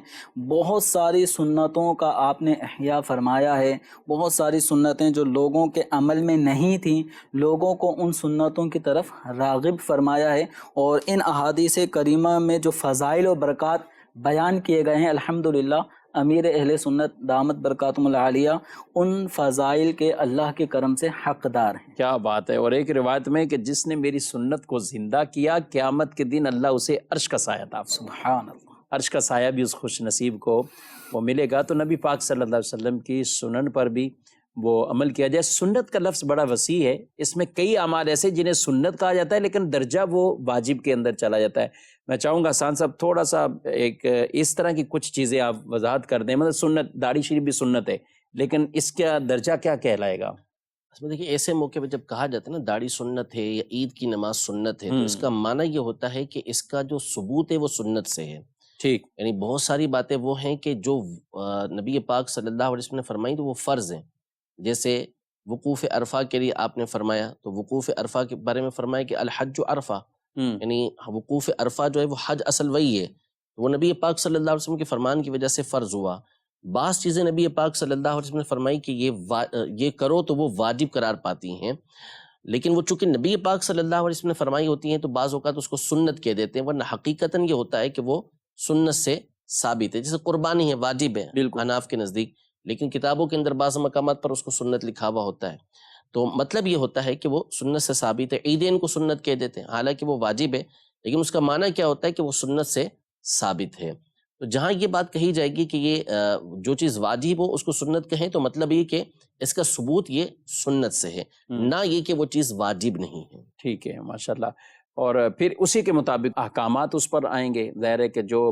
بہت ساری سنتوں کا آپ نے احیاء فرمایا ہے، بہت ساری سنتیں جو لوگوں کے عمل میں نہیں تھیں، لوگوں کو ان سنتوں کی طرف راغب فرمایا ہے، اور ان احادیث کریمہ میں جو فضائل و برکات بیان کیے گئے ہیں، الحمدللہ امیر اہل سنت دامت برکاتہم العالیہ ان فضائل کے اللہ کے کرم سے حقدار ہیں۔ کیا بات ہے۔ اور ایک روایت میں کہ جس نے میری سنت کو زندہ کیا، قیامت کے دن اللہ اسے عرش کا سایہ عطا فرمائے۔ سبحان اللہ۔ عرش کا سایہ بھی اس خوش نصیب کو وہ ملے گا۔ تو نبی پاک صلی اللہ علیہ وسلم کی سنن پر بھی وہ عمل کیا جائے۔ سنت کا لفظ بڑا وسیع ہے، اس میں کئی اعمال ایسے جنہیں سنت کہا جاتا ہے لیکن درجہ وہ واجب کے اندر چلا جاتا ہے۔ میں چاہوں گا حسان صاحب تھوڑا سا ایک اس طرح کی کچھ چیزیں آپ وضاحت کر دیں، مطلب سنت، داڑھی شریف بھی سنت ہے لیکن اس کا درجہ کیا کہلائے گا؟ اس میں دیکھیے ایسے موقع پہ جب کہا جاتا ہے نا داڑھی سنت ہے یا عید کی نماز سنت ہے، تو اس کا معنی یہ ہوتا ہے کہ اس کا جو ثبوت ہے وہ سنت سے ہے۔ ٹھیک، یعنی بہت ساری باتیں وہ ہیں کہ جو نبی پاک صلی اللہ علیہ وسلم نے فرمائی تو وہ فرض ہیں، جیسے وقوف عرفہ کے لیے آپ نے فرمایا، تو وقوف عرفہ کے بارے میں فرمایا کہ الحج عرفہ، یعنی وقوف عرفہ جو ہے وہ حج اصل وہی ہے، وہ نبی پاک صلی اللہ علیہ وسلم کے فرمان کی وجہ سے فرض ہوا۔ بعض چیزیں نبی پاک صلی اللہ علیہ وسلم نے فرمائی کہ یہ کرو تو وہ واجب قرار پاتی ہیں، لیکن وہ چونکہ نبی پاک صلی اللہ علیہ وسلم نے فرمائی ہوتی ہیں تو بعض اوقات اس کو سنت کہہ دیتے ہیں، ورنہ حقیقتاً یہ ہوتا ہے کہ وہ سنت سے ثابت ہے۔ جیسے قربانی ہے، واجب ہے حناف کے نزدیک، لیکن کتابوں کے اندر بعض مقامات پر اس کو سنت لکھا ہوا ہوتا ہے، تو مطلب یہ ہوتا ہے کہ وہ سنت سے ثابت ہے۔ عیدین کو سنت کہہ دیتے ہیں، حالانکہ وہ واجب ہے، لیکن اس کا معنی کیا ہوتا ہے کہ وہ سنت سے ثابت ہے۔ تو جہاں یہ بات کہی جائے گی کہ یہ جو چیز واجب ہو اس کو سنت کہیں، تو مطلب یہ کہ اس کا ثبوت یہ سنت سے ہے، نہ یہ کہ وہ چیز واجب نہیں ہے۔ ٹھیک ہے، ماشاءاللہ۔ اور پھر اسی کے مطابق احکامات اس پر آئیں گے۔ ظاہر ہے کہ جو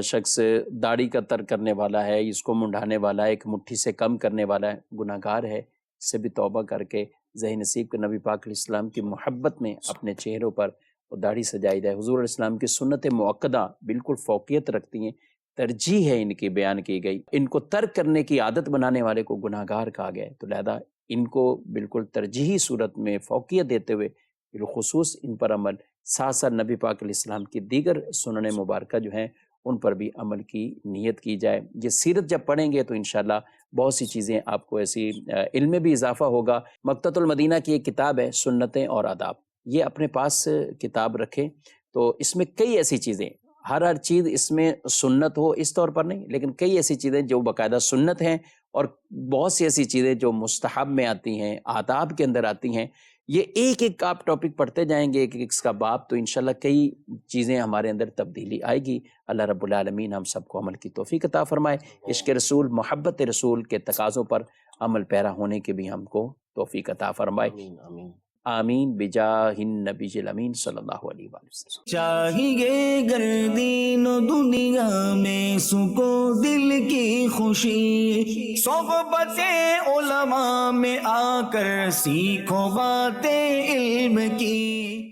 شخص داڑھی کا ترک کرنے والا ہے، اس کو منڈانے والا ہے، ایک مٹھی سے کم کرنے والا ہے، گناہ گار ہے، اس سے بھی توبہ کر کے ذہن نصیب کے نبی پاک علیہ السلام کی محبت میں اپنے چہروں پر وہ داڑھی سجائی جائے۔ حضور علیہ السلام کی سنت مؤکدہ بالکل فوقیت رکھتی ہیں، ترجیح ہے ان کی بیان کی گئی۔ ان کو ترک کرنے کی عادت بنانے والے کو گناہ گار کہا گیا ہے، تو لہذا ان کو بالکل ترجیحی صورت میں فوقیت دیتے ہوئے بالخصوص ان پر عمل، ساتھ ساتھ نبی پاک علیہ السلام کی دیگر سنن مبارکہ جو ہیں ان پر بھی عمل کی نیت کی جائے۔ یہ سیرت جب پڑھیں گے تو انشاءاللہ بہت سی چیزیں آپ کو ایسی علم میں بھی اضافہ ہوگا۔ مقتۃ المدینہ کی ایک کتاب ہے سنتیں اور آداب، یہ اپنے پاس کتاب رکھیں، تو اس میں کئی ایسی چیزیں، ہر چیز اس میں سنت ہو اس طور پر نہیں، لیکن کئی ایسی چیزیں جو باقاعدہ سنت ہیں، اور بہت سی ایسی چیزیں جو مستحب میں آتی ہیں، آداب کے اندر آتی ہیں۔ یہ ایک ایک آپ ٹاپک پڑھتے جائیں گے، ایک ایک اس کا باب، تو انشاءاللہ کئی چیزیں ہمارے اندر تبدیلی آئے گی۔ اللہ رب العالمین ہم سب کو عمل کی توفیق عطا فرمائے، عشق رسول، محبت رسول کے تقاضوں پر عمل پیرا ہونے کی بھی ہم کو توفیق عطا فرمائے۔ آمین آمین آمین بجاہ النبی الامین صلی اللہ علیہ وآلہ وسلم۔ چاہیے گردین و دنیا میں سکو دل کی خوشی، صحبت علماء میں آ کر سیکھو باتیں علم کی۔